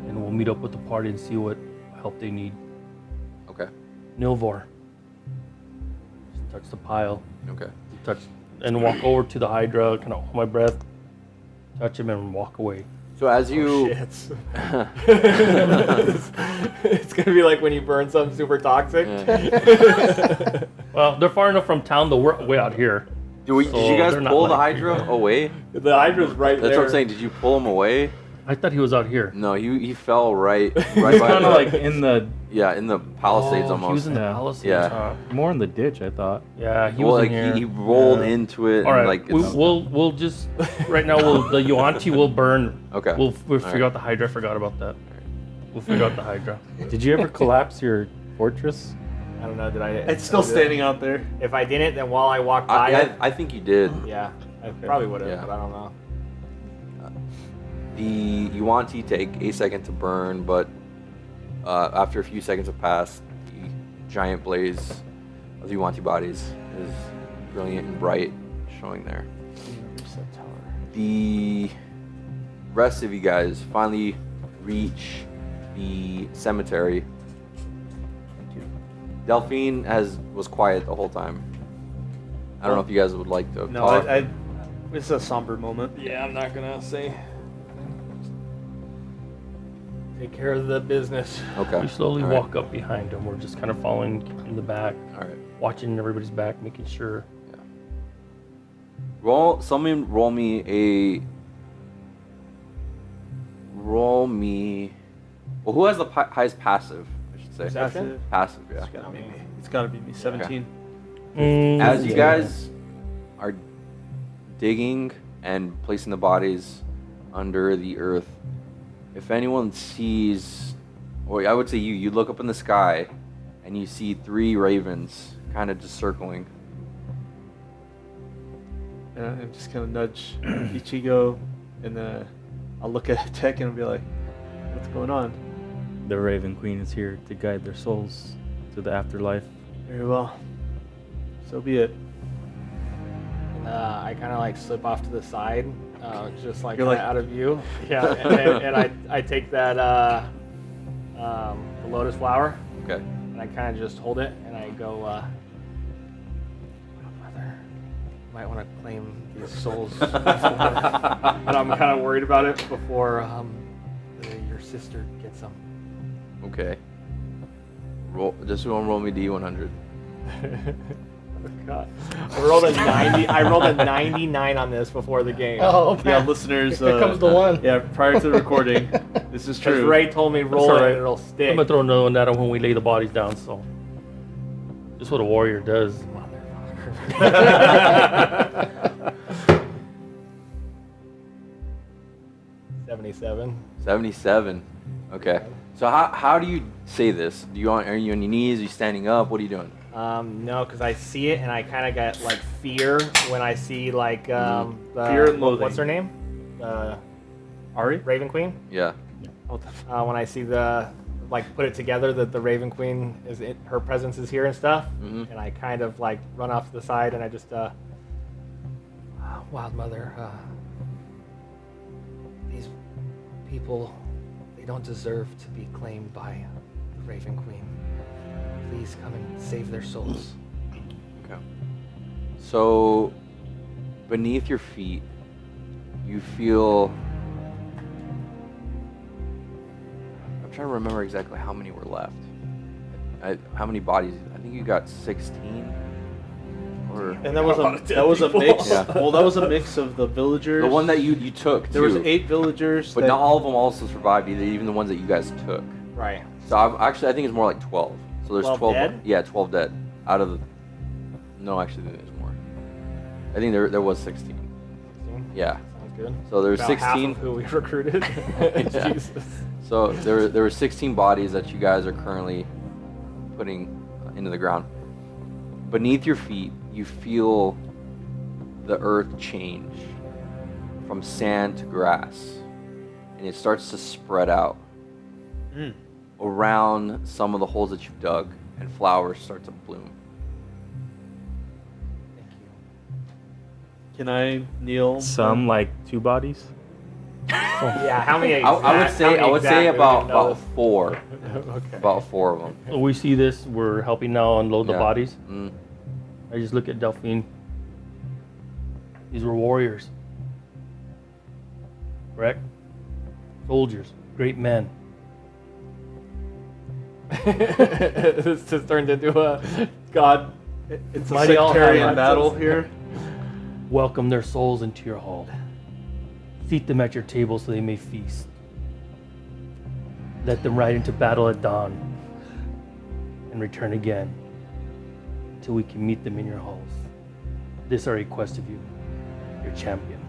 and we'll meet up with the party and see what help they need. Okay. Nilvar. Just touch the pile. Okay. Touch and walk over to the Hydra. Kind of hold my breath. Touch him and walk away. So as you, Shit. It's gonna be like when you burn something super toxic. Well, they're far enough from town that we're way out here. did you So guys they're not pull the like- Hydra away? The Hydra's right That's there. what I'm saying. Did you pull him away? I thought he was out here. No, he fell right He's by kind the, of like in the in the Palisades Oh, almost. He was in the Yeah. Palisades. Yeah. huh? more in the ditch, I thought. Yeah, he well, was like in here. he rolled Yeah. into it. All right, and like it's, we'll just right now. The Yuanti will burn. okay. We'll figure right. out the Hydra. I forgot about that. We'll figure out the Hydra. Did you ever collapse your fortress? I don't know. Did I? It's still standing out there. If I didn't, then while I walked by it, I think you did. yeah, I probably would have, Yeah. but I don't know. The Yuanti take a second to burn, but after a few seconds have passed, the giant blaze of the Yuanti bodies is brilliant and bright, showing there. The rest of you guys finally reach the cemetery. Delphine was quiet the whole time. I don't know if you guys would like to No, talk. it's a somber moment. Yeah, I'm not gonna say. Take care of the business. Okay. We slowly All right. walk up behind him. We're just kind of following in the back, All right. watching everybody's back, making sure. Someone roll me. Well, who has the highest passive? I should say. Perception? Passive, yeah. It's gotta be me. It's gotta be me. 17. As you guys are digging and placing the bodies under the earth, if anyone sees, or I would say you look up in the sky and you see 3 ravens kind of just circling. And I just kind of nudge Ichigo, and then I'll look at Tech and I'll be like, "What's going on?" The Raven Queen is here to guide their souls to the afterlife. Very well. So be it. And, I kind of like slip off to the side, just like, You're like- out of view. Yeah, and I take that the lotus flower, Okay. and I kind of just hold it, and I go, "Mother, you might want to claim these souls." But I'm kind of worried about it before your sister gets them. Okay. Just roll me D100. God. I rolled a 90. I rolled a 99 on this before the game. Oh, Yeah, man. listeners. Here comes the one. Yeah, prior to the recording, this is Because true. Ray told me roll all it right. and it'll stick. I'm gonna throw another one at him when we lay the bodies down. So, just what a warrior does. 77. 77. Okay. So how do you say this? Are you on your knees? Are you standing up? What are you doing? No, because I see it and I kind of get like fear when I see like the Fear and loathing. What's her name? Ari? Raven Queen. Yeah. When I see the put it together that the Raven Queen her presence is here and stuff, Mhm. and I kind of like run off to the side and I just Wild Mother, these people, they don't deserve to be claimed by the Raven Queen. Please come and save their souls. Okay. So beneath your feet, you feel. I'm trying to remember exactly how many were left. How many bodies? I think you got 16. Or And that was a mix. Yeah. Well, that was a mix of the villagers. the one that you took. There was too. 8 villagers. But that, not all of them also survived either. Even the ones that you guys took. Right. So I think it's more like 12. So there's 12 12 dead? Yeah, 12 dead out of the. No, actually, there's more. I think there was 16. 16? Yeah. Sounds good. So there's About 16. half of who we recruited. Yeah. Jesus. So there were 16 bodies that you guys are currently putting into the ground. beneath your feet, you feel the earth change from sand to grass, and it starts to spread out around some of the holes that you've dug, and flowers start to bloom. Thank you. Can I kneel? Some like 2 bodies. Yeah, how many? I would say about about 4. Okay. About 4 of them. So we see this. We're helping now unload the Yeah. bodies. Mm. I just look at Delphine. These were warriors. Correct? Soldiers. Great men. This just turned into a god. It's a Mighty all sectarian have battle access. here. Welcome their souls into your hall. Seat them at your table so they may feast. Let them ride into battle at dawn and return again until we can meet them in your halls. This our request of you, your champion.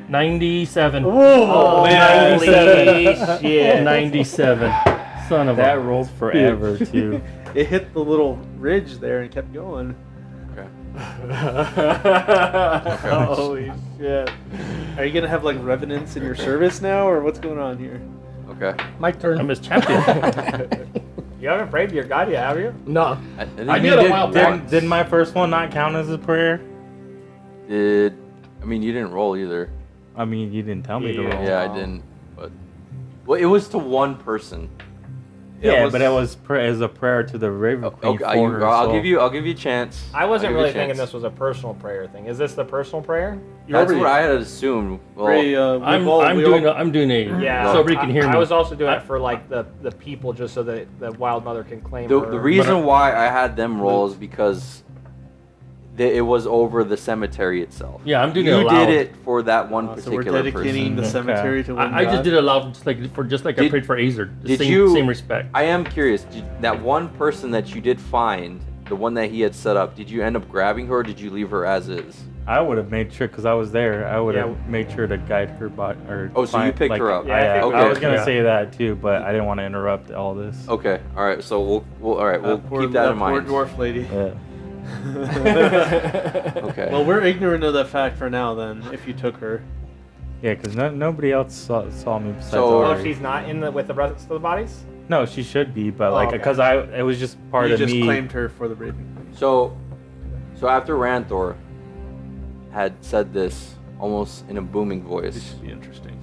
$97. Oh, man. 97. shit. 97. Son of That a rolled forever too. It hit the little ridge there and kept going. Okay. Holy shit. Are you gonna have like revenants in your service now, or what's going on here? Okay. My turn. I'm his champion. You haven't prayed to your god yet, have you? No. I think I you did a while back. Didn't my first one not count as a prayer? I mean, you didn't roll either. I mean, you didn't tell me to roll. Yeah, I didn't. But well, it was to one person. Yeah, but it was as a prayer to the Raven Queen. Okay, for her I'll soul. give you a chance. I wasn't I'll give you really a thinking chance. this was a personal prayer thing. Is this the personal prayer? That's what I had assumed. Well, Ray, I'm doing a Yeah. so everybody can hear me. I was also doing it for like the people, just so that the Wild Mother can claim the her. reason why I had them roll is because it was over the cemetery itself. Yeah, I'm doing it You aloud. did it for that one So we're particular dedicating person. the cemetery to one I just god? did it aloud, just like I Did- prayed for Azer. The did same, you- same respect. I am curious. That one person that you did find, the one that he had set up, did you end up grabbing her, or did you leave her as is? I would have made sure, because I was there, I would have Yeah. made sure to guide her body. Or Oh, so you picked her up. Yeah, I think I was Okay. going to Yeah. say that too, but I didn't want to interrupt all this. Okay. All right. So we'll Poor- keep that in poor mind. dwarf lady. Yeah. Okay. Well, we're ignorant of that fact for now. Then, if you took her, Yeah, because nobody else saw me besides So- Oh, Ari. she's not in with the rest of the bodies. No, she should be, but like, okay. because it was just part you of just me. claimed her for the Raven Queen. So after Ranthor had said this almost in a booming This voice, should be interesting.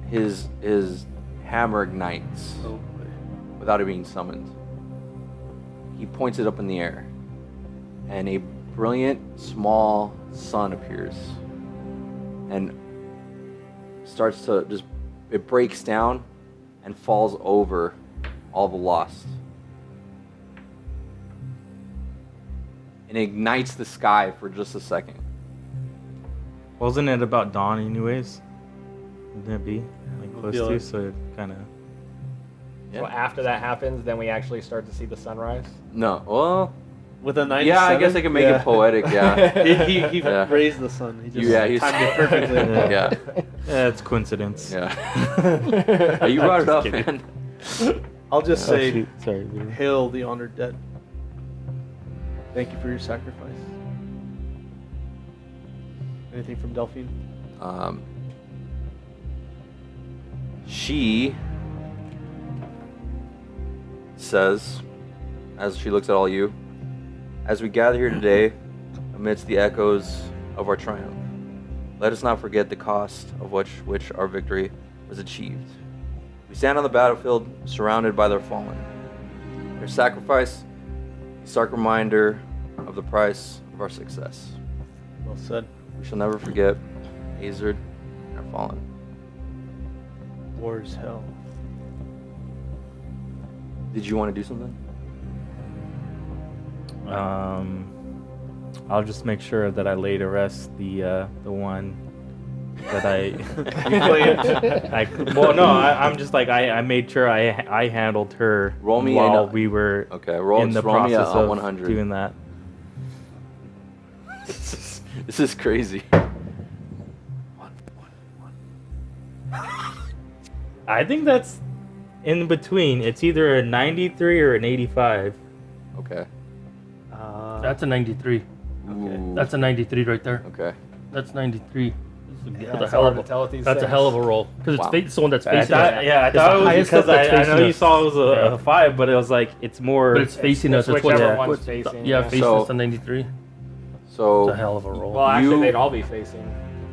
his hammer ignites Oh boy. without it being summoned. He points it up in the air, and a brilliant small sun appears and starts to it breaks down and falls over all the lost. And it ignites the sky for just a second. Wasn't it about dawn anyways? Wouldn't it be like It'll close be to? like- So it kind of. So after that happens, then we actually start to see the sunrise. No, well, With a 97? yeah, I guess I can make it poetic, yeah. he Yeah. raised the sun. He just Yeah, he's- timed it perfectly. Yeah, Yeah, it's coincidence. yeah. You brought it Just up, kidding. man. I'll just Oh, say, shoot. Sorry. Lou. hail the honored dead. Thank you for your sacrifice. Anything from Delphine? She says, as she looks at all you, as we gather here today amidst the echoes of our triumph, let us not forget the cost of which our victory was achieved. We stand on the battlefield surrounded by their fallen. Their sacrifice, a stark reminder of the price of our success. Well said. We shall never forget Azard and our fallen. War is hell. Did you want to do something? I'll just make sure that I lay to rest the one that I'm just like I made sure I handled her Roll me while in- we were Okay, roll, in the roll me process a of 100. doing that. This is crazy. I think that's in between. It's either a 93 or an 85. Okay. That's a 93. Ooh. That's a 93 right there. Okay. That's 93. Yeah, That's a it's hell hard of to a tell with these That's a things. hell of a roll because Wow. it's the one that's I facing thought, us. yeah, I It's the thought it was highest because stuff that's I know facing you us. saw it was Yeah. a 5, but it was like it's more. But it's facing us. That's whichever what. one's facing, Yeah, yeah. facing So- us a 93. So It's a hell of a roll. Well, actually, You- they'd all be facing.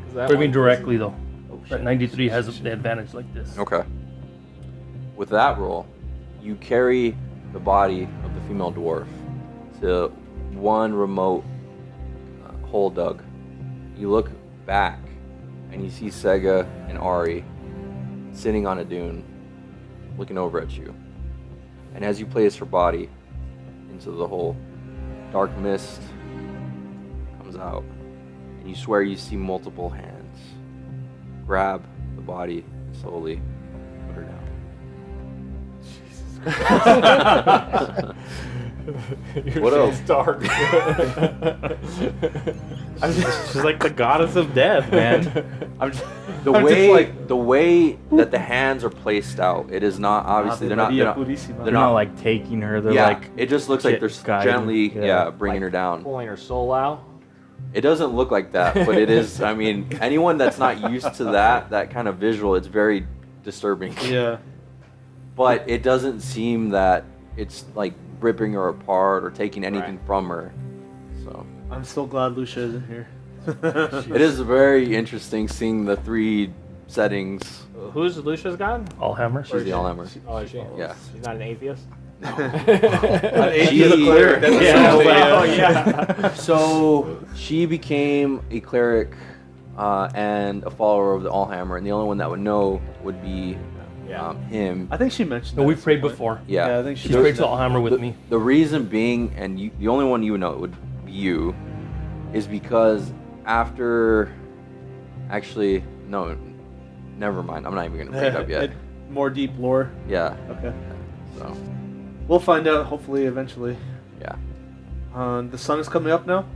'cause that But I mean one- directly though. Oh, That shit. 93 has the advantage like this. okay. With that roll, you carry the body of the female dwarf to one remote hole dug. You look back and you see Sega and Ari sitting on a dune, looking over at you. And as you place her body into the hole, dark mist comes out, and you swear you see multiple hands grab the body and slowly put her down. What else? Dark. She's like the goddess of death, man. I'm just, The I'm just way like, the way that the hands are placed out, it is not obviously they're not They're they're not like taking her. They're yeah, like it just looks like they're guiding, gently yeah. bringing her down. Pulling her soul out. It doesn't look like that, but it is. I mean, anyone that's not used to that kind of visual, it's very disturbing. Yeah. But it doesn't seem that it's like ripping her apart or taking anything from her. So I'm so glad Lucia isn't here. it is very interesting seeing the three settings. Who's Lucia's god? Allhammer. She's the Allhammer. Oh, is she? Yeah. She's not an atheist? She's a cleric. Oh, yeah. So she became a cleric and a follower of the Allhammer, and the only one that would know would be him. I think she mentioned No, that we've at prayed some point. before. Yeah. Yeah, I think she She's prayed to Allhammer with the, me. The reason being, and the only one you would know it would be you, is because after, actually, no, never mind. I'm not even gonna bring it up yet. More deep lore. Yeah. Okay. So We'll find out hopefully eventually. yeah. The sun is coming up now.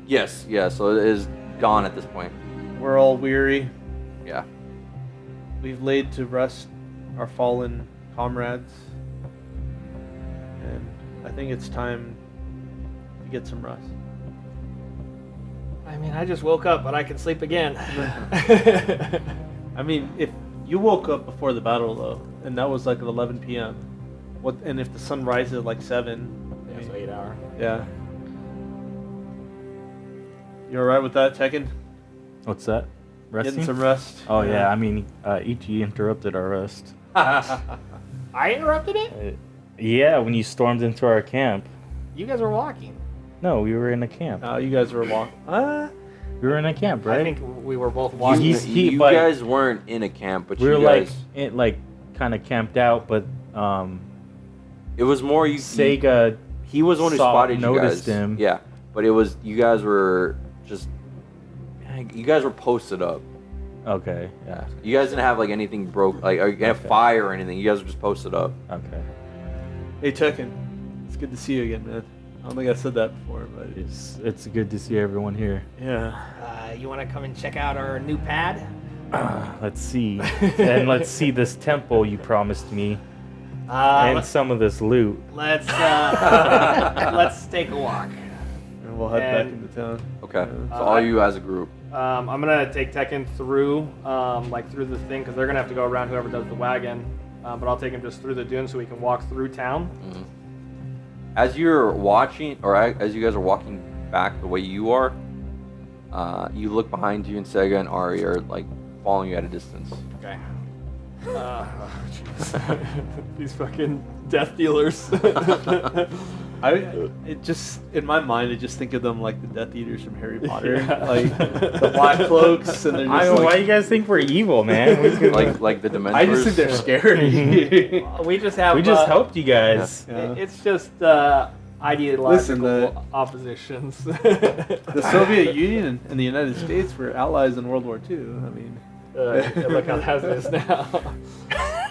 Yes. Yeah. So it is gone at this point. We're all weary. Yeah. We've laid to rest our fallen comrades. And I think it's time to get some rest. I mean, I just woke up, but I can sleep again. I mean, if you woke up before the battle though, and that was like at 11 p.m. What? And if the sun rises at like 7, Yeah, so 8 hour. yeah. You alright with that, Tekken? what's that? Resting? Getting some rest. Oh yeah, I mean, Ichi interrupted our rest. I interrupted it? Yeah, when you stormed into our camp. You guys were walking. No, we were in a camp. You guys were walking. We were in a camp, right? I think we were both walking. You but- guys weren't in a camp, but we were you guys. like kind of camped out, but It was more you. Sega. He was the one who spotted you guys. noticed him. Yeah, but it was you guys were just. You guys were posted up. Okay, yeah, You guys didn't have like anything broke, like or you didn't have Okay. fire or anything. You guys were just posted up. okay. Hey, Tekken. It's good to see you again, man. I don't think I said that before, but It's good to see everyone here. yeah. You want to come and check out our new pad? Let's see, and let's see this temple you promised me, and some of this loot. Let's take a walk. And we'll head back And- into town. Okay, so all you as a group. I'm gonna take Tekken through, through the thing, because they're gonna have to go around whoever does the wagon. But I'll take him just through the dune so we can walk through town. As you're watching, or as you guys are walking back the way you are, you look behind you, and Sega and Ari are like following you at a distance. Okay. These fucking death dealers. It just in my mind, I just think of them like the Death Eaters from Harry Potter, Yeah. like the black cloaks, and they're just Why like, you guys think we're evil, man? We, could, like the Dementors. I just think they're scary. we just have. we just helped you guys. Yeah. It's just ideological Listen, oppositions. The Soviet Union and the United States were allies in World War II. I mean, Look how that is now.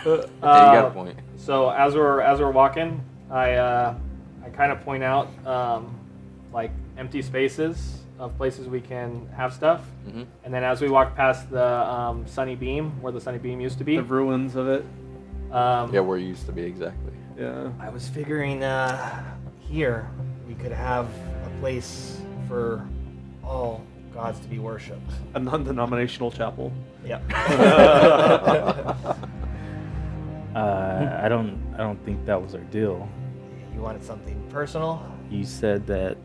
Yeah, you got a point. So as we're walking, I kind of point out like empty spaces of places we can have stuff. Mm-hmm. And then as we walk past the Sunny Beam, where the Sunny Beam used to be, The ruins of it. Yeah, where it used to be exactly. Yeah. I was figuring here we could have a place for all gods to be worshipped. A non-denominational chapel. Yep. I don't think that was our deal. You wanted something personal? You said that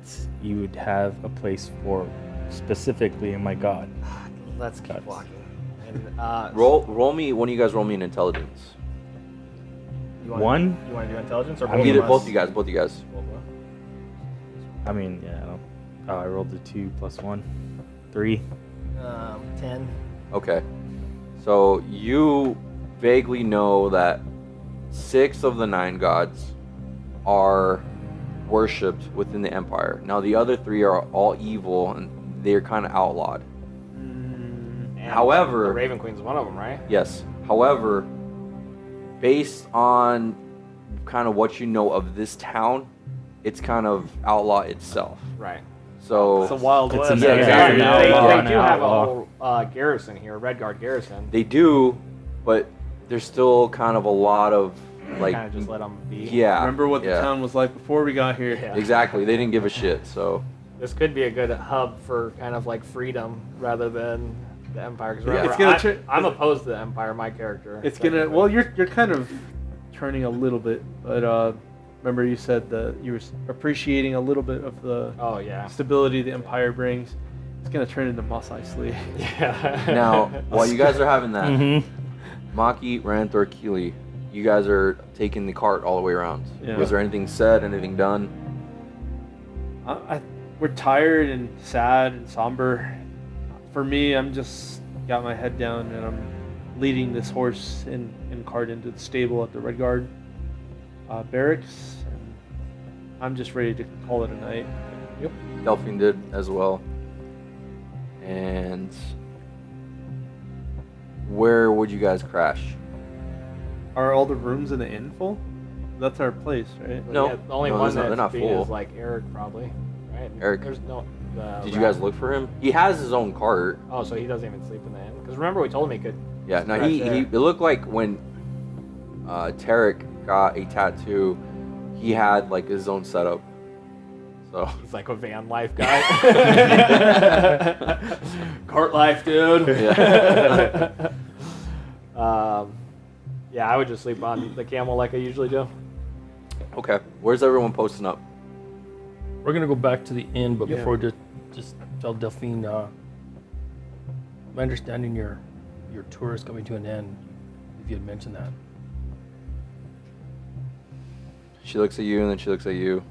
you would have a place for specifically my god. Let's keep Gods. walking. And, Roll me. One of you guys roll me an intelligence. You wanna, One? You want to do intelligence or I both mean, of Both us? you guys. Both you guys. I mean, yeah. I rolled a 2 + 1, 3. 10. Okay. So you vaguely know that 6 of the 9 gods are worshipped within the Empire. Now the other 3 are all evil and they're kind of outlawed. And However- the Raven Queen's one of them, right? Yes. However, based on kind of what you know of this town, it's kind of outlaw itself. Right. So It's a wild It's west. an- Yeah, yeah, exactly. it's an They outlaw and do an have a outlaw. whole garrison here, a Red Guard garrison. they do, but there's still kind of a lot of like, Kind of just let them be. yeah. Remember what yeah. the town was like before we got here? Yeah. Exactly. They didn't give a shit. So This could be a good hub for kind of like freedom rather than the Empire. Because Yeah. remember, It's gonna I'm opposed to the Empire. My character. It's gonna. technically. Well, you're kind of turning a little bit, but remember you said that you were appreciating a little bit of the Oh yeah. stability the Empire brings. It's gonna turn into Mos Eisley. Yeah. now, while you guys are having that, Mm-hmm. Maki, Ranthor, Keely, you guys are taking the cart all the way around. Yeah. Was there anything said? Anything done? We're tired and sad and somber. For me, I'm just got my head down and I'm leading this horse and cart into the stable at the Red Guard barracks. And I'm just ready to call it a night. Yep. Delphine did as well. And where would you guys crash? Are all the rooms in the inn full? That's our place, right? No. Yeah, the only No, one they're that's not being full. is like Eric probably, right? Eric. There's no. Did you guys look for him? He has his own cart. Oh, so he doesn't even sleep in the inn? Because remember, we told him he could. Yeah, no, Right he there. it looked like when Tarek got a tattoo, he had like his own setup. So He's like a van life guy. Cart life, dude. yeah. Yeah, I would just sleep on the camel like I usually do. Okay, where's everyone posting up? We're gonna go back to the inn, but Yeah. before just tell Delphine, my understanding your tour is coming to an end. If you had mentioned that. She looks at you and then she looks at you.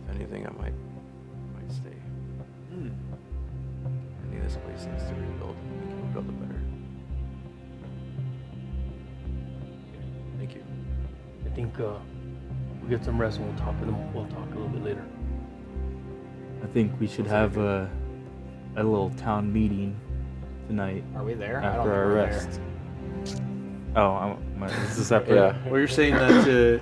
If anything, I might stay. I think this place needs to rebuild. We can rebuild it better. Thank you. I think we'll get some rest and we'll talk a little bit later. I think we should have a little town meeting tonight Are we there? I don't after think our we're rest. Oh, this is separate. Yeah. Well, you're saying that to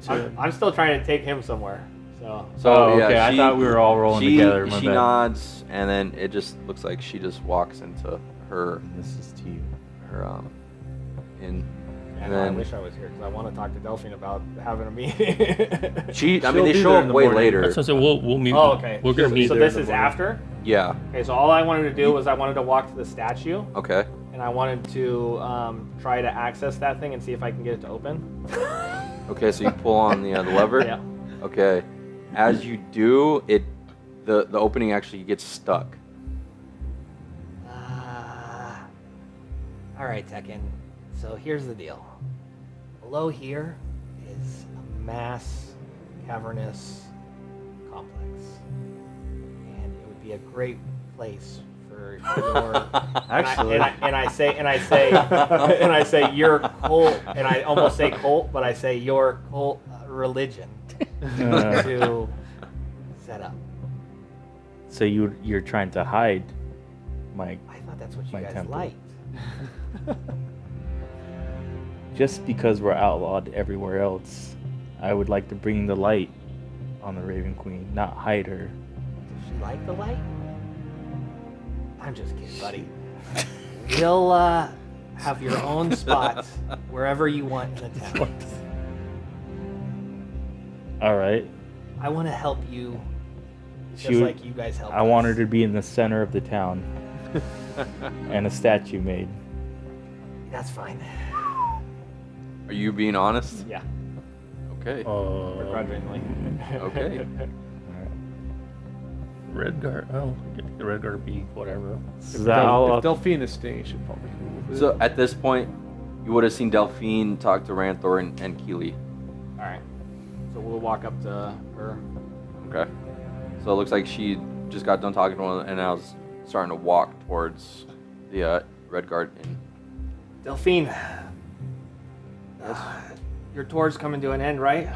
there. I'm still trying to take him somewhere. So So Oh, yeah, okay, I thought we were all rolling she, together, my She bad. nods, and then it just looks like she just walks into her This is to you. in. yeah, And no, I then wish I was here because I want to talk to Delphine about having a meeting. she, I She'll mean, they be show there up in the way morning. later. That's what I said. We'll meet. Oh, okay. We're gonna so, meet So there this in the is morning. after. Yeah. Okay, so all I wanted to do was I wanted to walk to the statue Okay. and I wanted to try to access that thing and see if I can get it to open. Okay. So you pull on the lever. Yeah. Okay. As you do, the opening actually gets stuck. All right, Tekken. So here's the deal. Below here is a mass cavernous complex, and it would be a great place for your. Actually. and I say your cult, and I almost say cult, but I say your cult religion to set up. So you're trying to hide my I thought that's what you My guys temple. liked. just because we're outlawed everywhere else. I would like to bring the light on the Raven Queen, not hide her. Does she like the light? I'm just kidding, buddy. You'll have your own spot wherever you want in the town. All right. I want to help you, just She would- like you guys help I us. want her to be in the center of the town, and a statue made. That's fine. Are you being honest? Yeah. Okay. Begrudgingly. Okay. Redguard. Oh, get the Redguard be whatever. Is that all? If Delphine is staying, you should probably move it. So at this point, you would have seen Delphine talk to Ranthor and Keely. All right. So we'll walk up to her. Okay. So it looks like she just got done talking to him and now is starting to walk towards the Redguard Inn. Delphine. Your tour's coming to an end, right?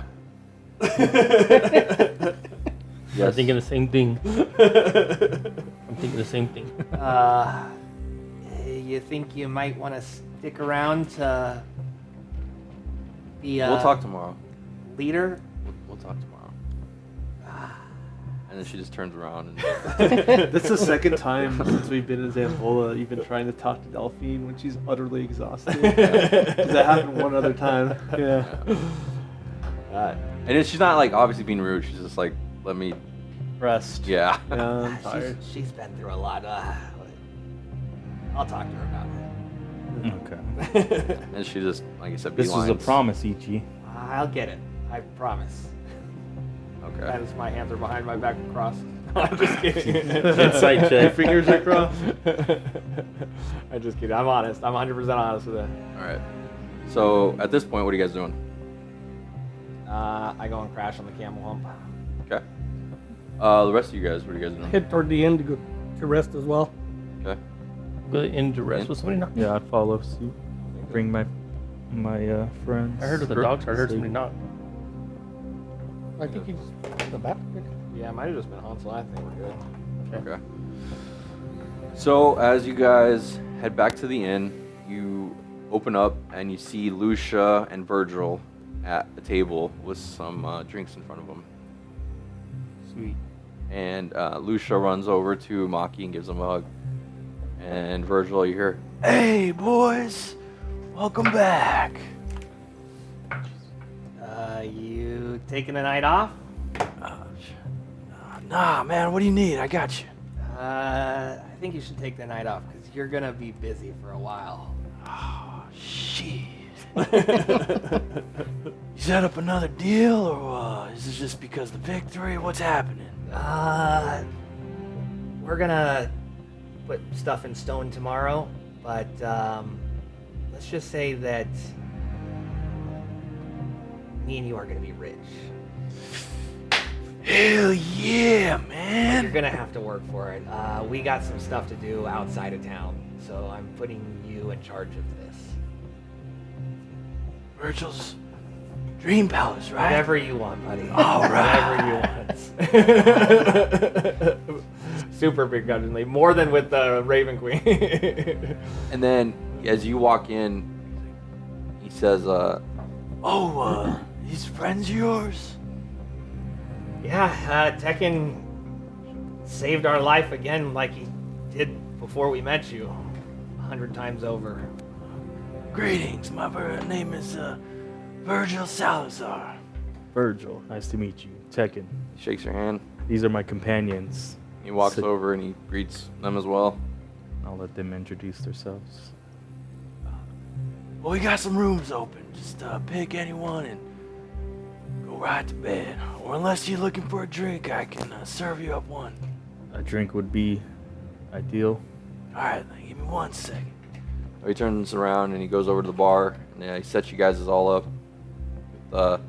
I'm thinking the same thing. I'm thinking the same thing. You think you might want to stick around to be We'll talk tomorrow. leader? We'll talk tomorrow. And then she just turns around and This is the second time since we've been in Zambola you've been trying to talk to Delphine when she's utterly exhausted. Because that happened one other time. Yeah. and then she's not like obviously being rude. She's just like, let me. Rest. Yeah. Yeah, I'm tired. She's been through a lot. I'll talk to her about it. Okay. And she just, like I said, This was a beelines. promise, Ichi. I'll get it. I promise. Okay. That is, my hands are behind my back crossed. I'm just kidding. Insight Your check. fingers are crossed. I'm just kidding. I'm honest. I'm 100% honest with it. All right. So at this point, what are you guys doing? I go and crash on the camel hump. Okay. The rest of you guys, what are you guys doing? Head toward the end to go to rest as well. Okay. Go into rest In? with somebody now. Yeah, I'd follow suit. Bring my friends. I heard of the dogs. I heard somebody knock. I think he's in the back. Yeah, it might have just been Hansel. I think we're good. Okay. So as you guys head back to the inn, you open up and you see Lucia and Virgil at a table with some drinks in front of them. Sweet. And Lucia runs over to Maki and gives him a hug. And Virgil, you hear, "Hey boys, welcome back." You taking the night off? Nah, man, what do you need? I got you. I think you should take the night off because you're gonna be busy for a while. Oh, shit. You set up another deal, or is this just because of the victory? What's happening? We're gonna put stuff in stone tomorrow, but let's just say that me and you are gonna be rich. Hell yeah, man. You're gonna have to work for it. We got some stuff to do outside of town, so I'm putting you in charge of this. Virgil's dream palace, right? Whatever you want, buddy. All right. Whatever you want. Super begrudgingly, more than with the Raven Queen. And then as you walk in, he says, these friends of yours? Yeah, Tekken saved our life again like he did before we met you. 100 times over. Greetings, my name is Virgil Salazar. Virgil, nice to meet you. Tekken. He shakes your hand. These are my companions. He walks Sit- over and he greets them as well. I'll let them introduce themselves. Well, we got some rooms open. Just pick anyone and go right to bed. Or unless you're looking for a drink, I can serve you up one. A drink would be ideal. All right, then give me 1 second. He turns around and he goes over to the bar and he sets you guys all up with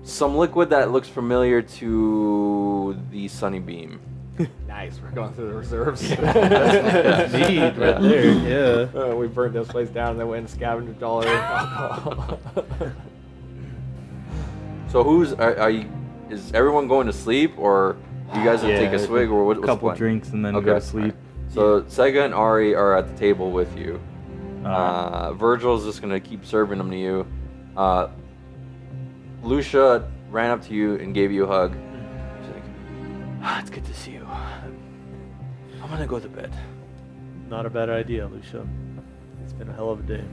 some liquid that looks familiar to the Sunny Beam. Nice, we're going through the reserves. Need right there. Yeah. We burned this place down and then went and scavenged all our alcohol. So are you? Is everyone going to sleep, or you guys will take a swig, or what's a the couple plan? drinks and then Okay. go to sleep. So Sega and Ari are at the table with you. Virgil's just gonna keep serving them to you. Lucia ran up to you and gave you a hug. She's like, it's good to see you. I'm gonna go to bed. Not a bad idea, Lucia. It's been a hell of a day.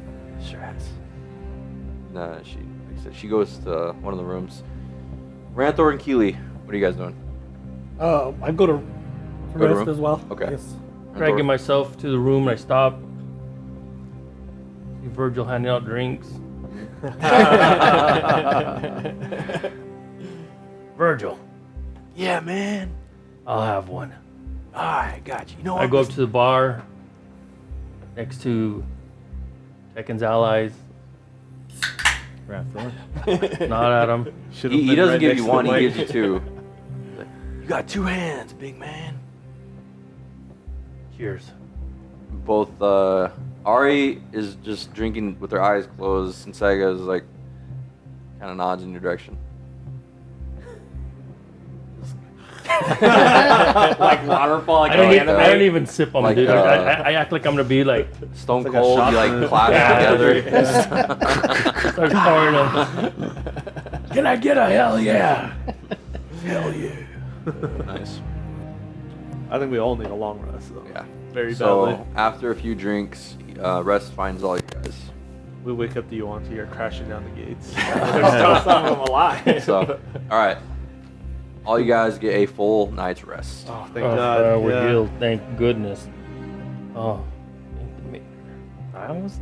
Sure has. Nah, like I said, she goes to one of the rooms. Ranthor and Keely, what are you guys doing? I go to Go to rest room? as well. Okay. Yes. Dragging Ranthor? myself to the room, and I stop. See Virgil handing out drinks. Virgil, Yeah, man. I'll have one. I got you. You know I go up to the bar next to Tekken's allies. Ranthor. Nod at him. He doesn't give you one, he gives you two. You got 2 hands, big man. Cheers. Both Ari is just drinking with her eyes closed, and Sega is like kind of nods in your direction. Like waterfall, like I don't, anime. I don't even sip on Like, it, dude. I act like I'm gonna be like Stone like a Cold, shot you like for- clap together. start pouring them. Can I get a hell yeah? Hell yeah. Nice. I think we all need a long rest, though. Yeah. Very So badly. after a few drinks, rest finds all you guys. We wake up to you onto you're crashing down the gates. There's still some of them alive. So, all right, all you guys get a full night's rest. Oh, thank Oh, God. we're yeah. healed. Thank goodness. Oh, thank me. I was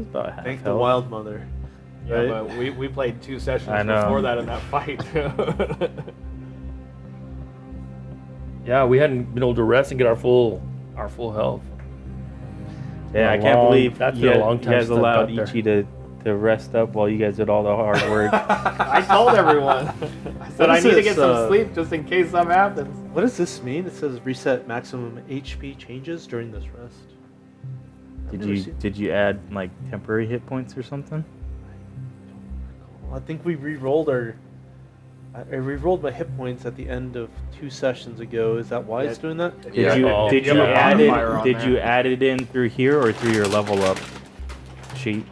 about half Thank the health. Wild Mother. Yeah, Right? but we played 2 sessions I know. before that in that fight. Yeah, we hadn't been able to rest and get our full health. Yeah, I A can't long- believe that's you, been a long time you guys since I've allowed got there. Ichi to rest up while you guys did all the hard work. I told everyone. I said What I is need to this, get some sleep just in case something happens. What does this mean? It says reset maximum HP changes during this rest. I've never seen- Did you add like temporary hit points or something? I think we re-rolled I re-rolled my hit points at the end of 2 sessions ago. Is that why it's doing that? Did Yeah. you Oh, did you you have a add modifier it? on Did there. you add it in through here or through your level up sheet?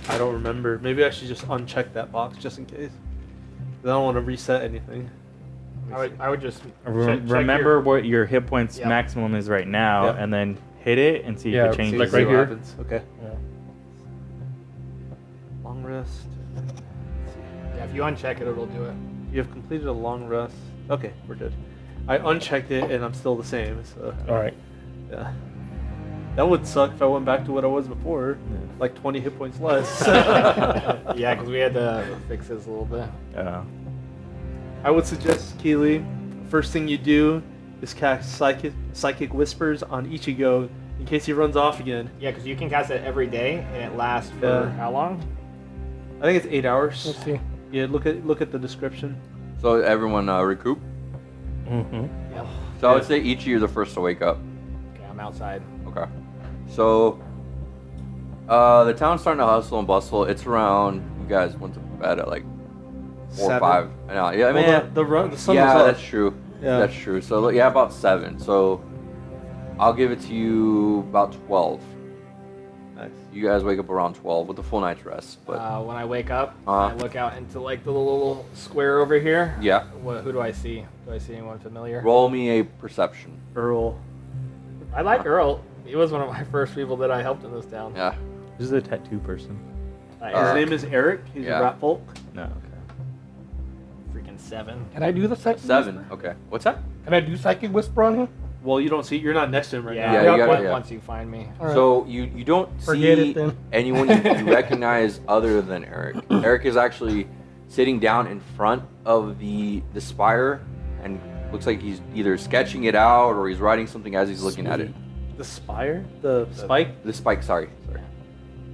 I don't remember. Maybe I should just uncheck that box just in case. 'Cause I don't want to reset anything. I would just Remember what your hit points Yep. maximum is right now, Yep. and then hit it and see Yeah, if it See- changes. like see right what here. happens. Okay. Yeah. Long rest. Yeah, if you uncheck it, it'll do it. You have completed a long rest. Okay, we're good. I unchecked it and I'm still the same. So All right. yeah, that would suck if I went back to what I was before, like 20 hit points less. Yeah, because we had to fix this a little bit. I would suggest, Keely, first thing you do is cast psychic whispers on Ichigo in case he runs off again. Yeah, because you can cast it every day, and it lasts for Yeah. how long? I think it's 8 hours. Let's see. Yeah, look at the description. So everyone recoup. Mm-hmm. Yep. So I would say each of you are the first to wake up. Okay, I'm outside. Okay. So the town's starting to hustle and bustle. It's around. You guys went to bed at like 4 or 7? 5. I know. Yeah, I mean, Well, the sun yeah, was up. that's true. Yeah. That's true. So yeah, about 7. So I'll give it to you about 12. Nice. You guys wake up around 12 with a full night's rest. But When I wake up, Uh-huh. I look out into like the little square over here. yeah, Who do I see? Do I see anyone familiar? roll me a perception. Earl. I like Earl. He was one of my first people that I helped in this town. Yeah. This is a tattoo person. His Eric. name is Eric. He's Yeah. a rat folk. No. Okay. Freaking 7. Can I do the psychic 7. whisper? Okay. What's that? Can I do psychic whisper on him? Well, you don't see. You're not next to him right Yeah, Yeah, now. you got- once, yeah. once you find me. All right. So you don't Forget see it then. anyone you recognize other than Eric. Eric is actually sitting down in front of the spire and looks like he's either sketching it out or he's writing something as he's looking at it. The spire, the spike. The spike, sorry.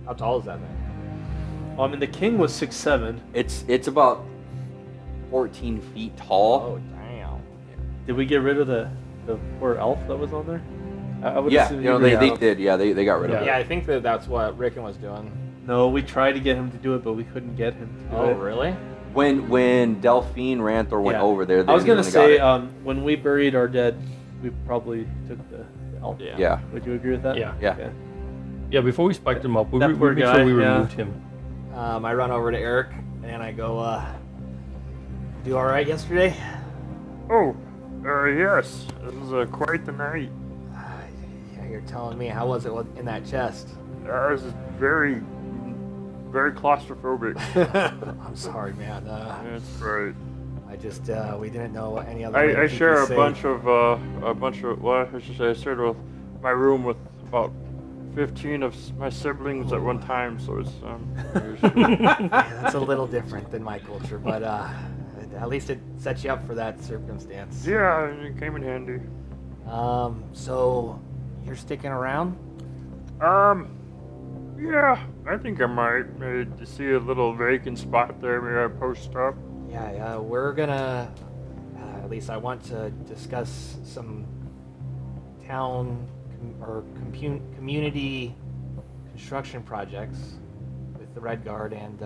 How tall is that thing? I mean, the king was 6'7". It's about 14 feet tall. Oh, damn. Did we get rid of the poor elf that was on there? I would Yeah, assume you know, you they were- did. Yeah, they got rid of Yeah, it. I think that's what Rickon was doing. No, we tried to get him to do it, but we couldn't get him to do Oh, it. really? When Delphine Ranthor went Yeah. over there, I was they gonna got say, it. when we buried our dead, we probably took the elf. Yeah. Yeah. Would you agree with that? Yeah. Yeah. Okay. Yeah, before we spiked him up, we That poor made guy, sure we yeah. removed him. I run over to Eric and I go, do all right yesterday? Oh, yes. This is quite the night. Yeah, you're telling me. How was it in that chest? This is very, very claustrophobic. I'm sorry, man. That's right. I just we didn't know any other. way to I keep share you a safe. bunch of. Well, I should say I shared my room with about 15 of my siblings at one time, so it's Yeah, that's a little different than my culture, but at least it sets you up for that circumstance. yeah, it came in handy. So you're sticking around? Yeah, I think I might. Maybe to see a little vacant spot there, maybe I post up. Yeah, we're gonna. At least I want to discuss some town community construction projects with the Red Guard, and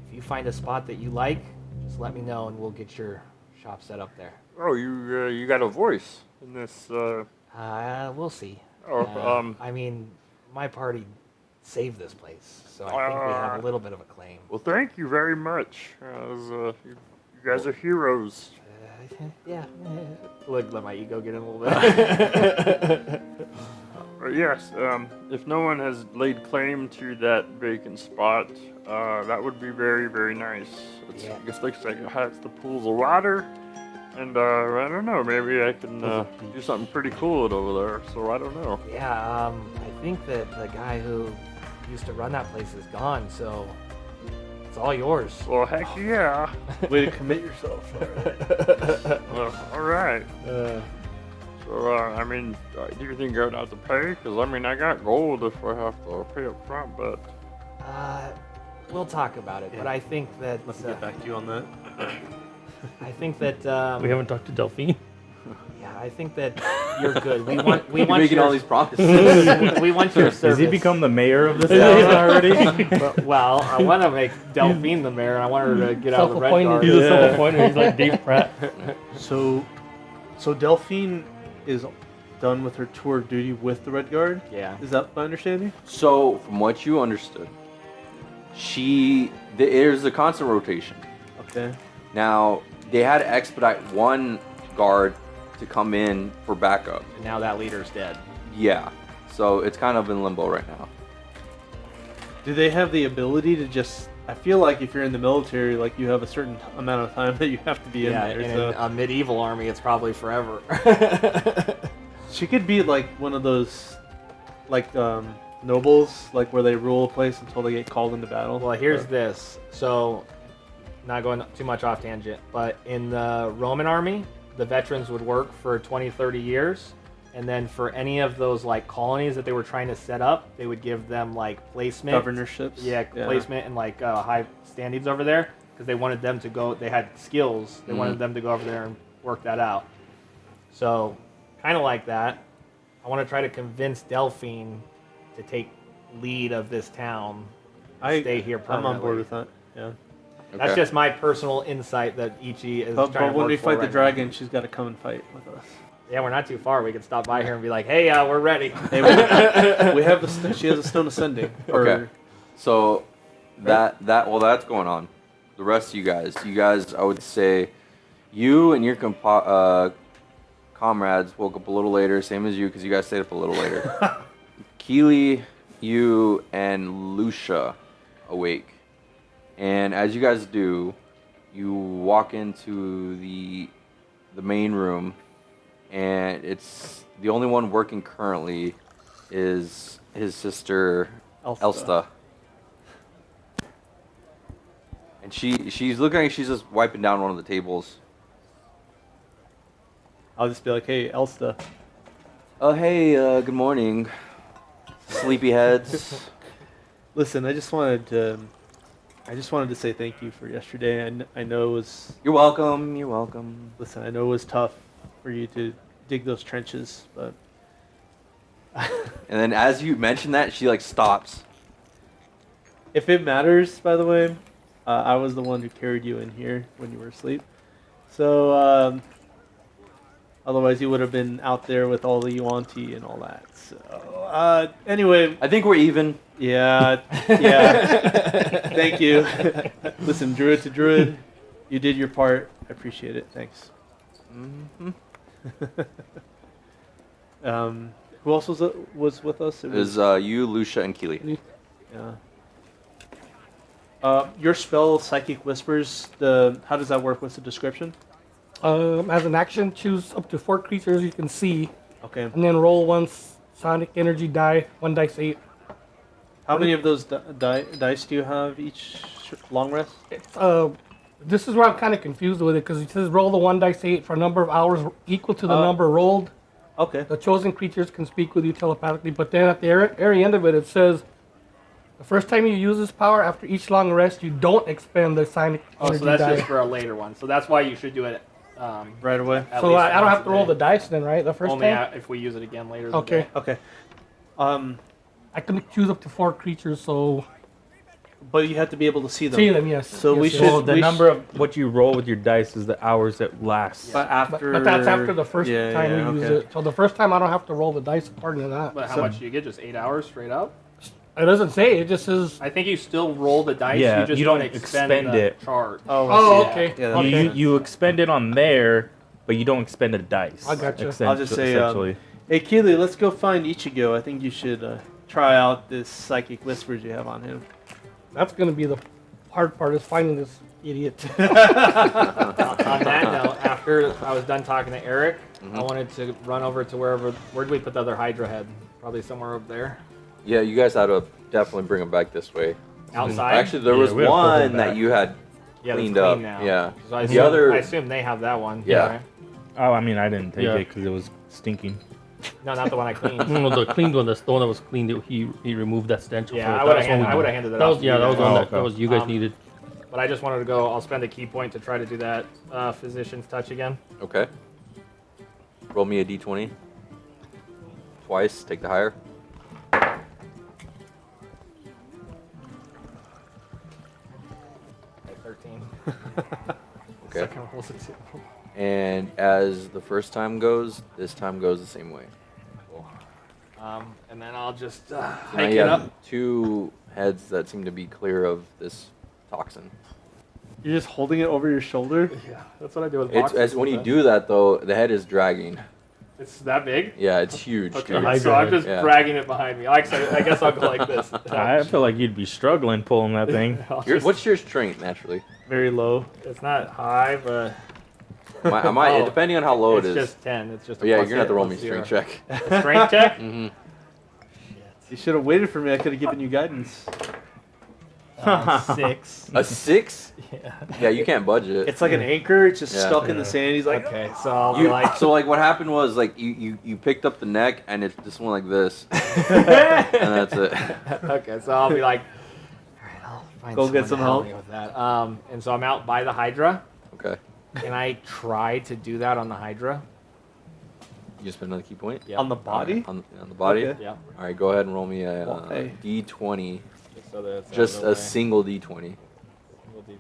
if you find a spot that you like, just let me know and we'll get your shop set up there. Oh, you got a voice in this. We'll see. Oh, I mean, my party saved this place, so I think we have a little bit of a claim. Well, thank you very much. You guys are heroes. Yeah. Let my ego get in a little bit. Yes, if no one has laid claim to that vacant spot, that would be very, very nice. Yeah. It looks like it has the pools of water, and I don't know, maybe I can do something pretty cool with over there, so I don't know. Yeah, I think that the guy who used to run that place is gone, so it's all yours. Well, heck yeah. Way to commit yourself. All right. So, I mean, do you think I'd have to pay? Because, I mean, I got gold if I have to pay up front, but... We'll talk about it, Yeah. but I think that... Let's get back to you on that. I think that... We haven't talked to Delphine. Yeah, I think that you're good. We want You're making your, all these promises. we want your service. Has he become the mayor of this town already? Well, I want to make Delphine the mayor, and I want her to get out of the Red Guard. He's a self-appointed. He's like Dave Pratt. So Delphine is done with her tour of duty with the Red Guard? Yeah. Is that my understanding? So, from what you understood, there's a constant rotation. Okay. Now, they had to expedite one guard to come in for backup. And now that leader's dead. Yeah. So, it's kind of in limbo right now. Do they have the ability to just... I feel like if you're in the military, like you have a certain amount of time that you have to be in there. in So a medieval army, it's probably forever. she could be like one of those, like nobles, like where they rule a place until they get called into battle. Well, here's this. So, not going too much off tangent, but in the Roman army, the veterans would work for 20, 30 years. And then for any of those like colonies that they were trying to set up, they would give them like placement. Governorships. Yeah, placement and like high standings over there because they wanted them to go. They had skills. They wanted them to go over there and work that out. So, kind of like that. I want to try to convince Delphine to take lead of this town. Stay here I'm permanently. on board with that. Yeah. That's just my personal insight that Ichi is But trying to when work we for fight the right dragon, she's got to come and fight with us. Yeah, we're not too far. We could stop by here and be like, "Hey, we're ready." Hey, we have she has a stone ascending. Okay. So that's going on. The rest of you guys, I would say, you and your comrades woke up a little later, same as you, because you guys stayed up a little later. Keely, you, and Lucia awake, and as you guys do, you walk into the main room. And it's the only one working currently is his sister Elsta. And she's looking like she's just wiping down one of the tables. I'll just be like, "Hey, Elsta." Oh, hey, good morning, sleepyheads. Listen, I just wanted to say thank you for yesterday. I know it was. You're welcome. You're welcome. Listen, I know it was tough for you to dig those trenches, but And then as you mention that, she like stops. if it matters, by the way, I was the one who carried you in here when you were asleep. So otherwise you would have been out there with all the Yuan-Ti and all that. So anyway, I think we're even. yeah. Thank you. Listen, druid to druid, You did your part. I appreciate it. Thanks. Mm-hmm. Who else was with us? It was you, Lucia, and Keely. Yeah. Your spell, Psychic Whispers. How does that work? What's the description? As an action, choose up to 4 creatures you can see, Okay. and then roll 1 sonic energy die, 1 dice 8. How many of those dice do you have each long rest? It's, this is where I'm kind of confused with it, because it says roll the 1 dice 8 for a number of hours equal to the number rolled. Okay. The chosen creatures can speak with you telepathically, but then at the very end of it, it says the first time you use this power after each long rest, you don't expend the sonic Oh, energy so that's die. just for a later one. So that's why you should do it Right away. at So least I don't once have a to roll day. the dice then, right? The first Only time? if we use it again later. Okay. Okay. I can choose up to 4 creatures, so But you have to be able to see them. see them, yes. So Yes, we yes. should- Well, the number of what you roll with your dice is the hours it lasts. But after. But that's after the first Yeah, time yeah, we use okay. it. So the first time I don't have to roll the dice according to that. But how So- much do you get? Just 8 hours straight up? It doesn't say. It just says. I think you still roll the dice. Yeah, you just you don't expend expend the it. charge. Oh, Oh, I see. okay. Yeah, that You, makes you sense. you expend it on there, but you don't expend a dice. I gotcha. I'll just say, essentially. Hey, Keely, let's go find Ichigo. I think you should try out this Psychic Whispers you have on him. That's going to be the hard part is finding this idiot. On that note, after I was done talking to Eric, Mm-hmm. I wanted to run over to where did we put the other Hydra head? Probably somewhere over there. Yeah, you guys had to definitely bring them back this way. Outside? Actually, there Yeah, was we have to pull them one that back. you had Yeah, that's cleaned clean up. now. Yeah. So I The assume, other- I assume they have that one. Yeah. right? Oh, I mean, I didn't take Yeah. it because it was stinking. No, not the one I cleaned. No, the cleaned one. That's the one that was cleaned. He removed that stench. Yeah, from it. I That would was have one we- handed it That off. was to yeah. you That was guys. one that, okay. that was you guys Um, needed. But I just wanted to go. I'll spend a key point to try to do that physician's touch again. Okay. Roll me a d20. Twice. Take the higher. Okay, 13. Okay. Second roll's a 2. And as the first time goes, this time goes the same way. And then I'll just So now hike you it have up. 2 heads that seem to be clear of this toxin. You're just holding it over your shoulder? Yeah, that's what I do with It's boxes. as when you do that though, the head is dragging. It's that big? Yeah, it's huge. Okay, dude. Hydra so I'm head. just Yeah. dragging it behind me. I guess I'll go like this. I feel like you'd be struggling pulling that thing. I'll Your- just- what's your strength naturally? Very low. It's not high, but I might Oh, depending on how low it it's is. just 10. It's just. But yeah, you're plus gonna have to roll me a 0. strength check. A strength check? hmm You should have waited for me. I could have given you guidance. 6. A 6? Yeah. Yeah, you can't budge it. It's like an anchor. It's just Yeah. stuck in the sand. He's like, Okay, so I'll be You, like. so like what happened was like you picked up the neck and it's just went like this, and that's it. Okay, so I'll be like. All right, I'll find Go get someone some to help help. me with that. And so I'm out by the Hydra. Okay, Can I try to do that on the Hydra? you spend another key point. Yeah. on the body? On the body. Okay. Yeah. All right, go ahead and roll me a Why? d20, Just so that it's out of just the a way. single d20. Single D20.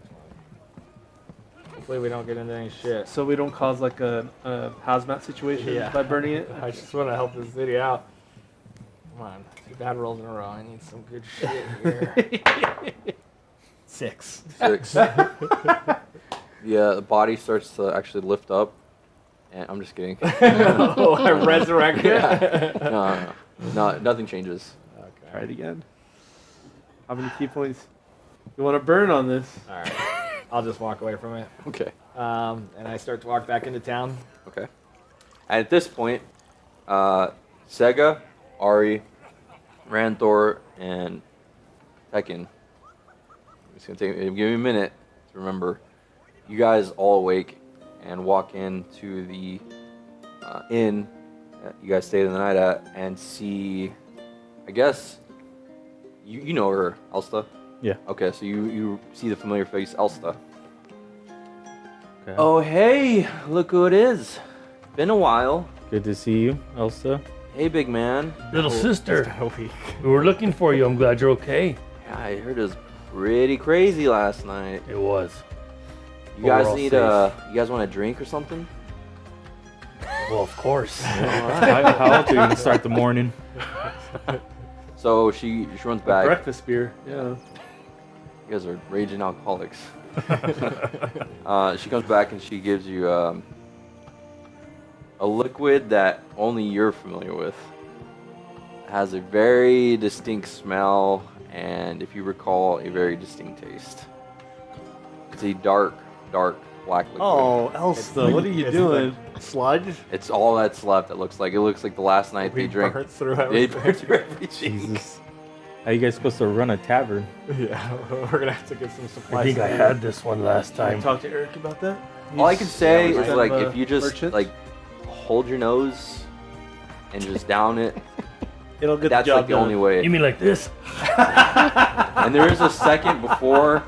Hopefully we don't get into any shit. So we don't cause like a hazmat situation Yeah. by burning it. I just want to help this city out. Come on, 2 bad rolls in a row. I need some good shit here. 6. 6. Yeah, the body starts to actually lift up, and I'm just kidding. Oh, I resurrected. No, nothing changes. Try it again. How many key points? You want to burn on this? All right, I'll just walk away from it. Okay. And I start to walk back into town. Okay. And at this point, Sega, Ari, Ranthor, and Tekken. It's gonna give me a minute to remember. You guys all awake and walk into the inn that you guys stayed the night at and see, I guess, you know her, Elsta. Yeah. Okay, so you see the familiar face, Elsta. Okay. Oh hey, look who it is. Been a while. Good to see you, Elsa. Hey, big man. Little sister, we were looking for you. I'm glad you're okay. Yeah, I heard it was pretty crazy last night. It was. You But we're guys all need safe. you guys want a drink or something? Well, of course. How else are you gonna start the morning? So she runs A back. breakfast beer. Yeah. You guys are raging alcoholics. She comes back and she gives you a liquid that only you're familiar with. It has a very distinct smell, and if you recall, a very distinct taste. It's a dark black liquid. Oh, Elsa, what are you doing? Sludge? It's all that's left. It looks like the last night they drank. burnt through They everything. burnt through everything. Jesus. How you guys supposed to run a tavern? Yeah, we're gonna have to get some I supplies. think I had this one last Can I time. talk to Eric about that? All I can say He's is kind like of a if you just merchant. like hold your nose and just down it. It'll get That's the job like the done. only way. You mean like this? And there is a second before,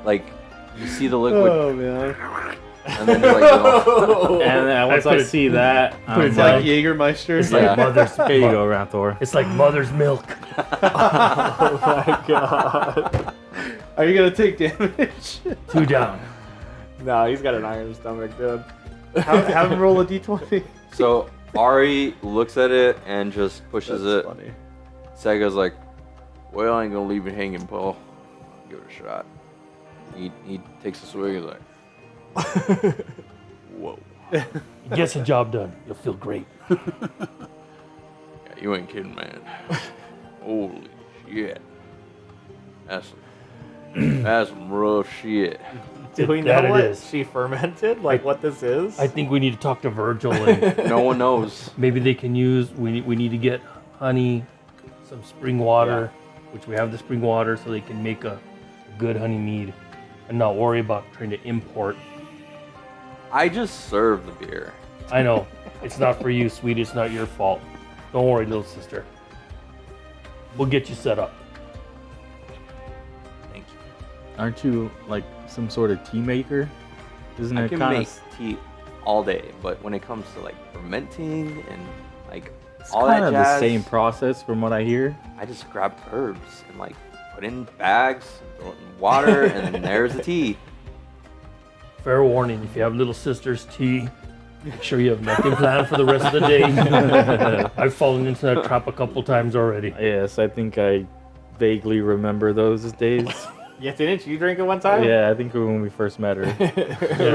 like you see the liquid, Oh man, and then you're like, oh. And once put I it- see that, I'm it's like like, Jägermeister. It's like Yeah. mother's. there you go, Ranthor. It's like mother's milk. Oh my god. Are you gonna take damage? 2 down. No, he's got an iron stomach, dude. have him roll a d20. So Ari looks at it and just pushes That's it. funny. Sega's like, well, I ain't gonna leave you hanging, Paul. Give it a shot. He takes a swig. He's like, whoa. He gets the job done. You'll feel great. Yeah, you ain't kidding, man. Holy shit. That's some rough shit. Do we That know it what is. she fermented? Like what this is? I think we need to talk to Virgil and No one knows. maybe they can use. We need to get honey, some spring water, which we have the spring water, so they can make a good honey mead, and not worry about trying to import. I just serve the beer. I know it's not for you, sweetie. It's not your fault. Don't worry, little sister. We'll get you set up. Thank you. Aren't you like some sort of tea maker? Isn't I it can kind make of? tea all day, but when it comes to like fermenting and like It's all kind that of jazz, the same process from what I hear. I just grab herbs and like put in bags, throw it in water, and then there's the tea. Fair warning: if you have little sister's tea, make sure you have nothing planned for the rest of the day. I've fallen into that trap a couple times already. Yes, I think I vaguely remember those days. Yeah, didn't you drink it one time? Yeah, I think when we first met her.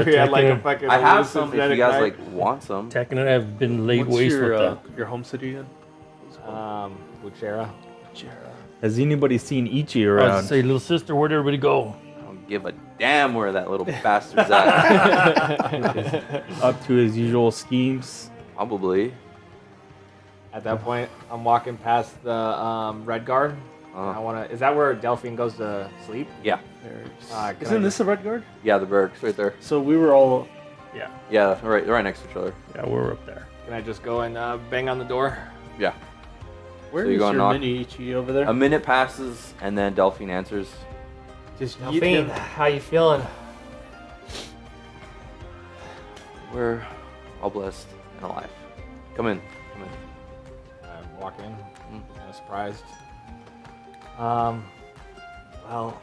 We had like a Tekken. fucking. I have some if you synthetic guys night. like want some. Tekken and I have been laid What's waste your, with that. your home city again? Buchera. Has anybody seen Ichi I was around? to say, little sister, where'd everybody go? I don't give a damn where that little bastard's at. Up to his usual schemes. Probably. At that point, I'm walking past the Red Guard. I wanna. Is that where Delphine goes to sleep? Yeah. Can Isn't I this the Red Guard? Yeah, the barracks right there. So we were all. Yeah, right next to each other. Yeah, we're up there. Can I just go and bang on the door? Yeah. Where So you is go your knock- mini Ichi over there? A minute passes and then Delphine answers. Just yeet Delphine, him. how you feeling? We're all blessed and alive. Come in. I walk in, Mm. kind of surprised. Well,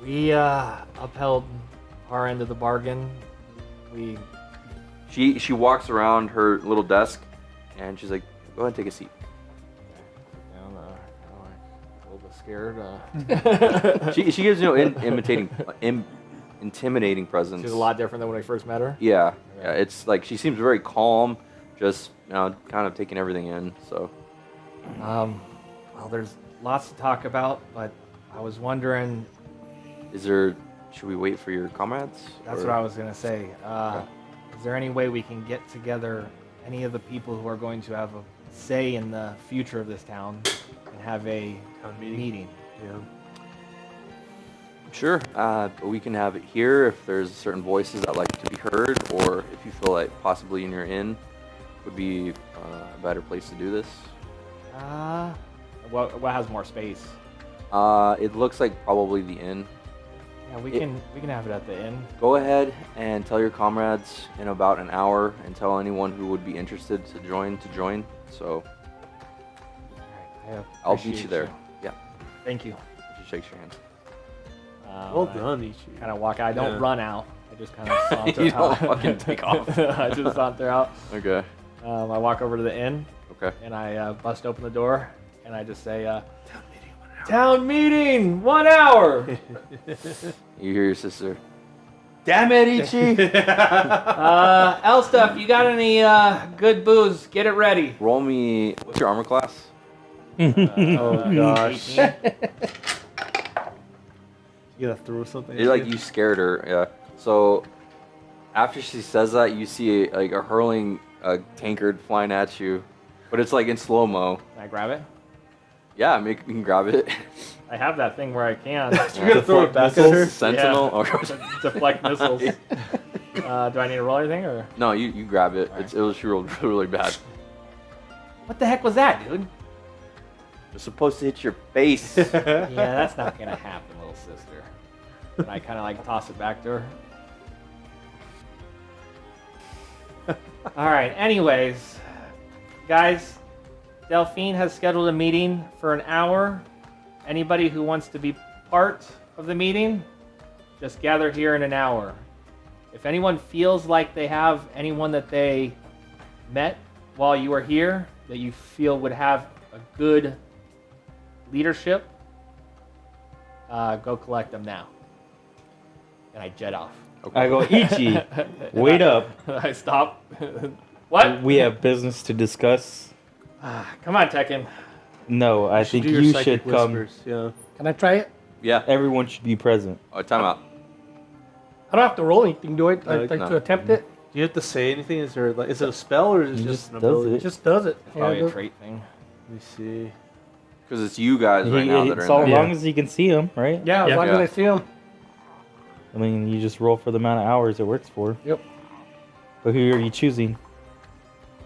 we upheld our end of the bargain. We She walks around her little desk and she's like, go ahead and take a seat. kind of like a little bit scared. She gives you intimidating presence. She's a lot different than when I first met her. Yeah, it's like she seems very calm, just kind of taking everything in. So Well, there's lots to talk about, but I was wondering. should we wait for your comrades? That's or- what I was gonna say. Is there any way we can get together any of the people who are going to have a say in the future of this town and have a Town meeting. meeting? Yeah. Sure. We can have it here if there's certain voices that like to be heard, or if you feel like possibly in your inn would be a better place to do this. What has more space? It looks like probably the inn. Yeah, we can have it at the inn. Go ahead and tell your comrades in about an hour, and tell anyone who would be interested to join. So I I'll meet appreciate you there. Yeah. Thank you. She shakes your hand. Well done, Ichi. Kind of walk out. I don't Yeah. run out. I just kind of saunter You don't out. fucking take off. I just saunter out. Okay. I walk over to the inn Okay. and I bust open the door and I just say, Town meeting, 1 hour. You hear your sister. Damn it, Ichi! Elstuff, you got any good booze? Get it ready. Roll me. What's your armor class? Oh gosh. 18. You gotta throw something. It's like you scared her. Yeah. So after she says that, you see a hurling tankard flying at you, but it's like in slow mo. Can I grab it? Yeah, you can grab it. I have that thing where I can. You're gonna throw it back at her. Sentinel. Deflect missiles. Do I need to roll anything or? No, you grab it. Alright. It was rolled really bad. What the heck was that, dude? It's supposed to hit your face. Yeah, that's not gonna happen, little sister. And I kind of like toss it back to her. All right. Anyways, guys, Delphine has scheduled a meeting for an hour. Anybody who wants to be part of the meeting, just gather here in an hour. If anyone feels like they have anyone that they met while you were here that you feel would have a good leadership, go collect them now. And I jet off. I go, Ichi, wait up. I stop. What? We have business to discuss. Come on, Tekken. No, I think Do your you psychic should come. whispers, Yeah. Can I try it? Yeah. Everyone should be present. Oh, time out. I don't have to roll anything, do I? Like no. to attempt it? Do you have to say anything? Is there like, is it a spell or is it It just just an does ability? it. It just does it. Probably Yeah, a trait thing. Let me see. Because it's you guys right now that are It's in all there. as long as you can see them, right? yeah, as Yeah. long as Yeah. I see him. I mean, you just roll for the amount of hours it works for. Yep. But who are you choosing?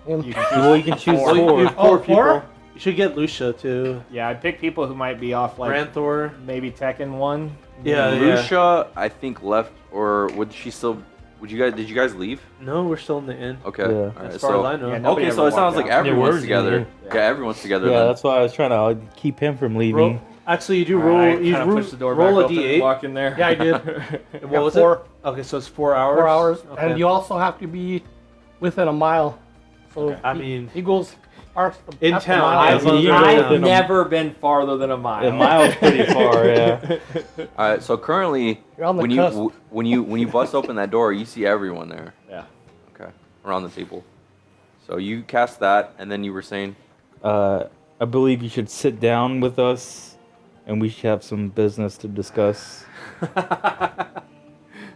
Him. You can Well, you can choose Well, you four. have four Oh, people. four? You should get Lucia too. Yeah, I'd pick people who might be off, like Ranthor. maybe Tekken 1. Yeah, Lucia, I think left, or would she still? Would you guys? Did you guys leave? No, we're still in the inn. Okay. Yeah. All right. As far as I So know. Yeah, nobody okay, ever so it sounds walked like out. everyone's word, together. yeah. Yeah, everyone's together. Yeah, then. that's why I was trying to keep him from leaving. Roll, actually, you do All roll. right, You kinda push the door roll back a open and d8. walk in there. Yeah, I did. And what was four. it? Okay, so it's 4 hours. 4 hours. Okay. And you also have to be within a mile. So I mean, he goes past the in half the town, mile. yeah, as long as you're I've within a- never been farther than a mile. A mile's pretty far, yeah. All right. So currently, You're on the when cusp. when you bust open that door, you see everyone there. Yeah. Okay. Around the table. So you cast that, and then you were saying. I believe you should sit down with us, and we should have some business to discuss.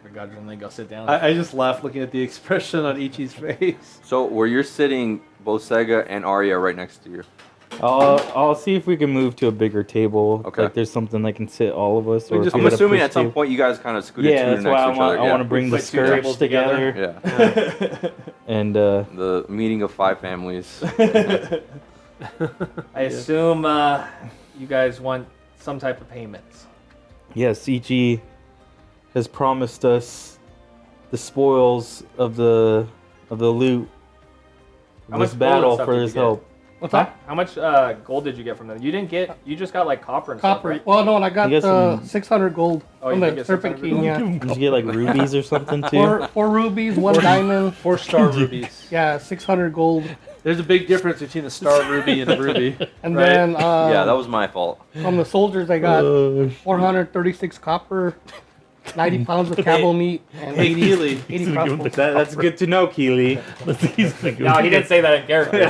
Begrudgingly go sit down. I just laughed looking at the expression on Ichi's face. So where you're sitting, both Sega and Arya are right next to you. I'll see if we can move to a bigger table. Okay. Like there's something that can sit all of us. Or if just- we I'm gotta assuming push at some two. point you guys kind of scooted Yeah, two that's next why to I each want. other. I want to bring the Put two tables Scourge together, Yeah. and The meeting of 5 families. I assume you guys want some type of payments. yes, Ichi has promised us the spoils of the loot. How This much gold and battle stuff for did his you get? help. What's that? How much gold did you get from them? You didn't get. You just got like copper and Copper. stuff, right? Well, no, I got You got some- 600 gold Oh, from you did the get Serpent 600 King. Yeah. Did you get like rubies or something too? Four rubies, one diamond. 4-star rubies. Yeah, 600 gold. There's a big difference between a star ruby and a ruby. And Right. then Yeah, that was my fault. from the soldiers, I got 436 copper, 90 pounds of camel meat, and Hey, 80, Keely. 80 crossbow. That's good to know, Keely. No, he didn't say that in character.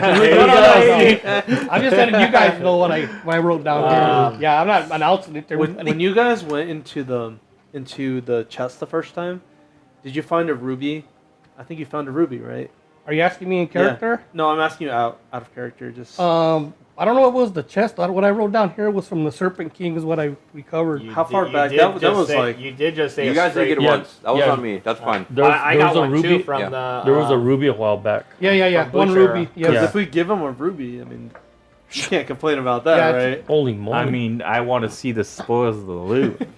I'm just letting you guys know what I wrote down here. Yeah, I'm not announcing it to everybody. When you guys went into the chest the first time, did you find a ruby? I think you found a ruby, right? Are you asking me in character? No, I'm asking you out of character. Just I don't know what was the chest. What I wrote down here was from the Serpent King is what I recovered. How far back? That was like- You did just say. You a guys did straight- get it Yeah, once. That was yeah. on me. That's fine. I got was a one ruby. too from Yeah. the. There was a ruby a while back. Yeah. From One Butcher. ruby. because Yes. if we give him a ruby, I mean, you can't complain about that, Yeah, right? Holy moly! I mean, I want to see the spoils of the loot.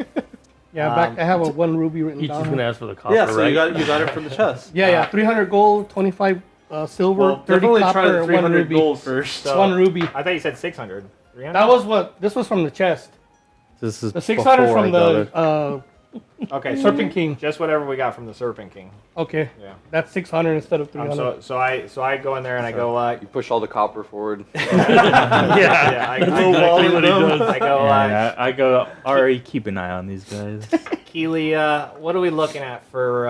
Yeah, back I have a one ruby written Each down. is gonna here. ask for the copper, Yeah, so right? you got it from the chest. Yeah, 300 gold, 25 silver, Well, 30 definitely try copper, the and 300 one ruby. gold first. So- One ruby. I thought you said 600. 300? That was what this was from the chest. This is The 600 before I from got it. the Okay, Serpent King. Just whatever we got from the Serpent King. Okay. Yeah. That's 600 instead of 300. So I go in there and I go. You push all the copper forward. Yeah. I Exactly what he does. I go. Yeah, I go. Ari, keep an eye on these guys. Keely, what are we looking at for?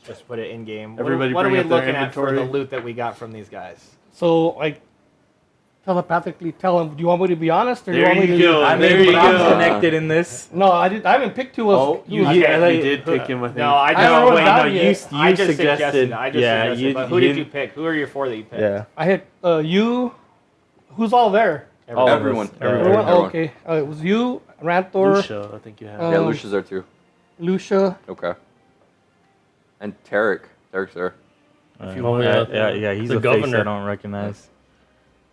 Just put it in game. Everybody what are we bring up their looking at for the inventory. loot that we got from these guys? So, like, telepathically tell him, do you want me to be honest or do you There want me you to go. I'm There you I'm go. connected in this. No, I haven't picked who was. Oh, you, Okay. yeah, Yeah, you did pick him, I think. No, I I haven't don't. wrote Wait, it down no, yet. I just suggested. suggested. I just Yeah, suggested. you- But who you did you didn't- pick? Who are your four that you picked? Yeah. I hit you. Who's all there? All of us. Everyone. Everyone? Everyone. Oh, okay. It was you, Rantor, Lucia, I think you have. Yeah, Um, Lucia's there too. Lucia. Okay. And Tarek. Tarek's there. Oh, yeah. yeah. He's The a face governor. I don't recognize.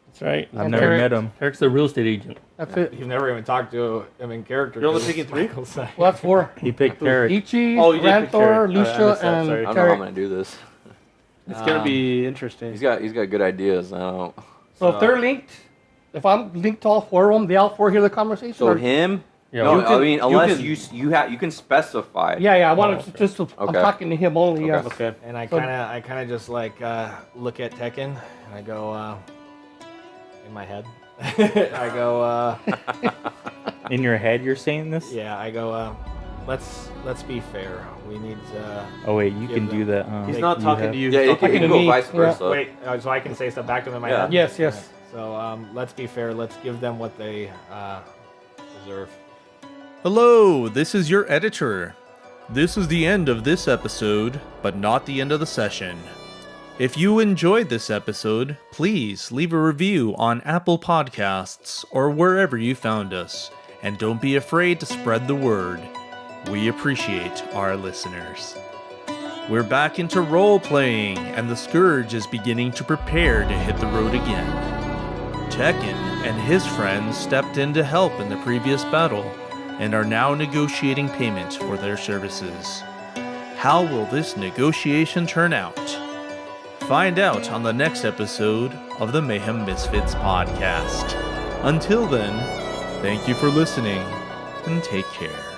That's right. I've And never Tarek- met him. Eric's the real estate agent. That's it. You've never even talked to him in character. You're only 'cause picking three? Michael's like- Well, that's 4. He picked Tarek. Ichi, Oh, you did pick Rantor, Tarek. I Lucia, missed that, and sorry. I don't know how I'm Tarek. gonna do this. It's gonna be interesting. He's got good ideas. I don't. So if they're linked, if I'm linked to all 4 of them, they all 4 hear the conversation? So or- him? Yeah, No, you I mean unless can- you can specify. Yeah, I wanted to just to, I'm Okay. talking to him only, yeah. Okay. And I So- kind of just like look at Tekken and I go in my head. I go In your head, you're saying this? yeah. I go let's be fair. We need to Oh wait, you Give can them- do that. He's You not talking have- to you. Yeah, he's it talking can to go me. vice Yeah. versa. wait so I can say stuff back to them in my Yeah. head. Yes, yes. So let's be fair. Let's give them what they deserve. Hello, this is your editor. This is the end of this episode, but not the end of the session. If you enjoyed this episode, please leave a review on Apple Podcasts or wherever you found us, and don't be afraid to spread the word. We appreciate our listeners. We're back into role-playing, and the Scourge is beginning to prepare to hit the road again. Tekken and his friends stepped in to help in the previous battle, and are now negotiating payment for their services. How will this negotiation turn out? Find out on the next episode of the Mayhem Misfits podcast. Until then, thank you for listening, and take care.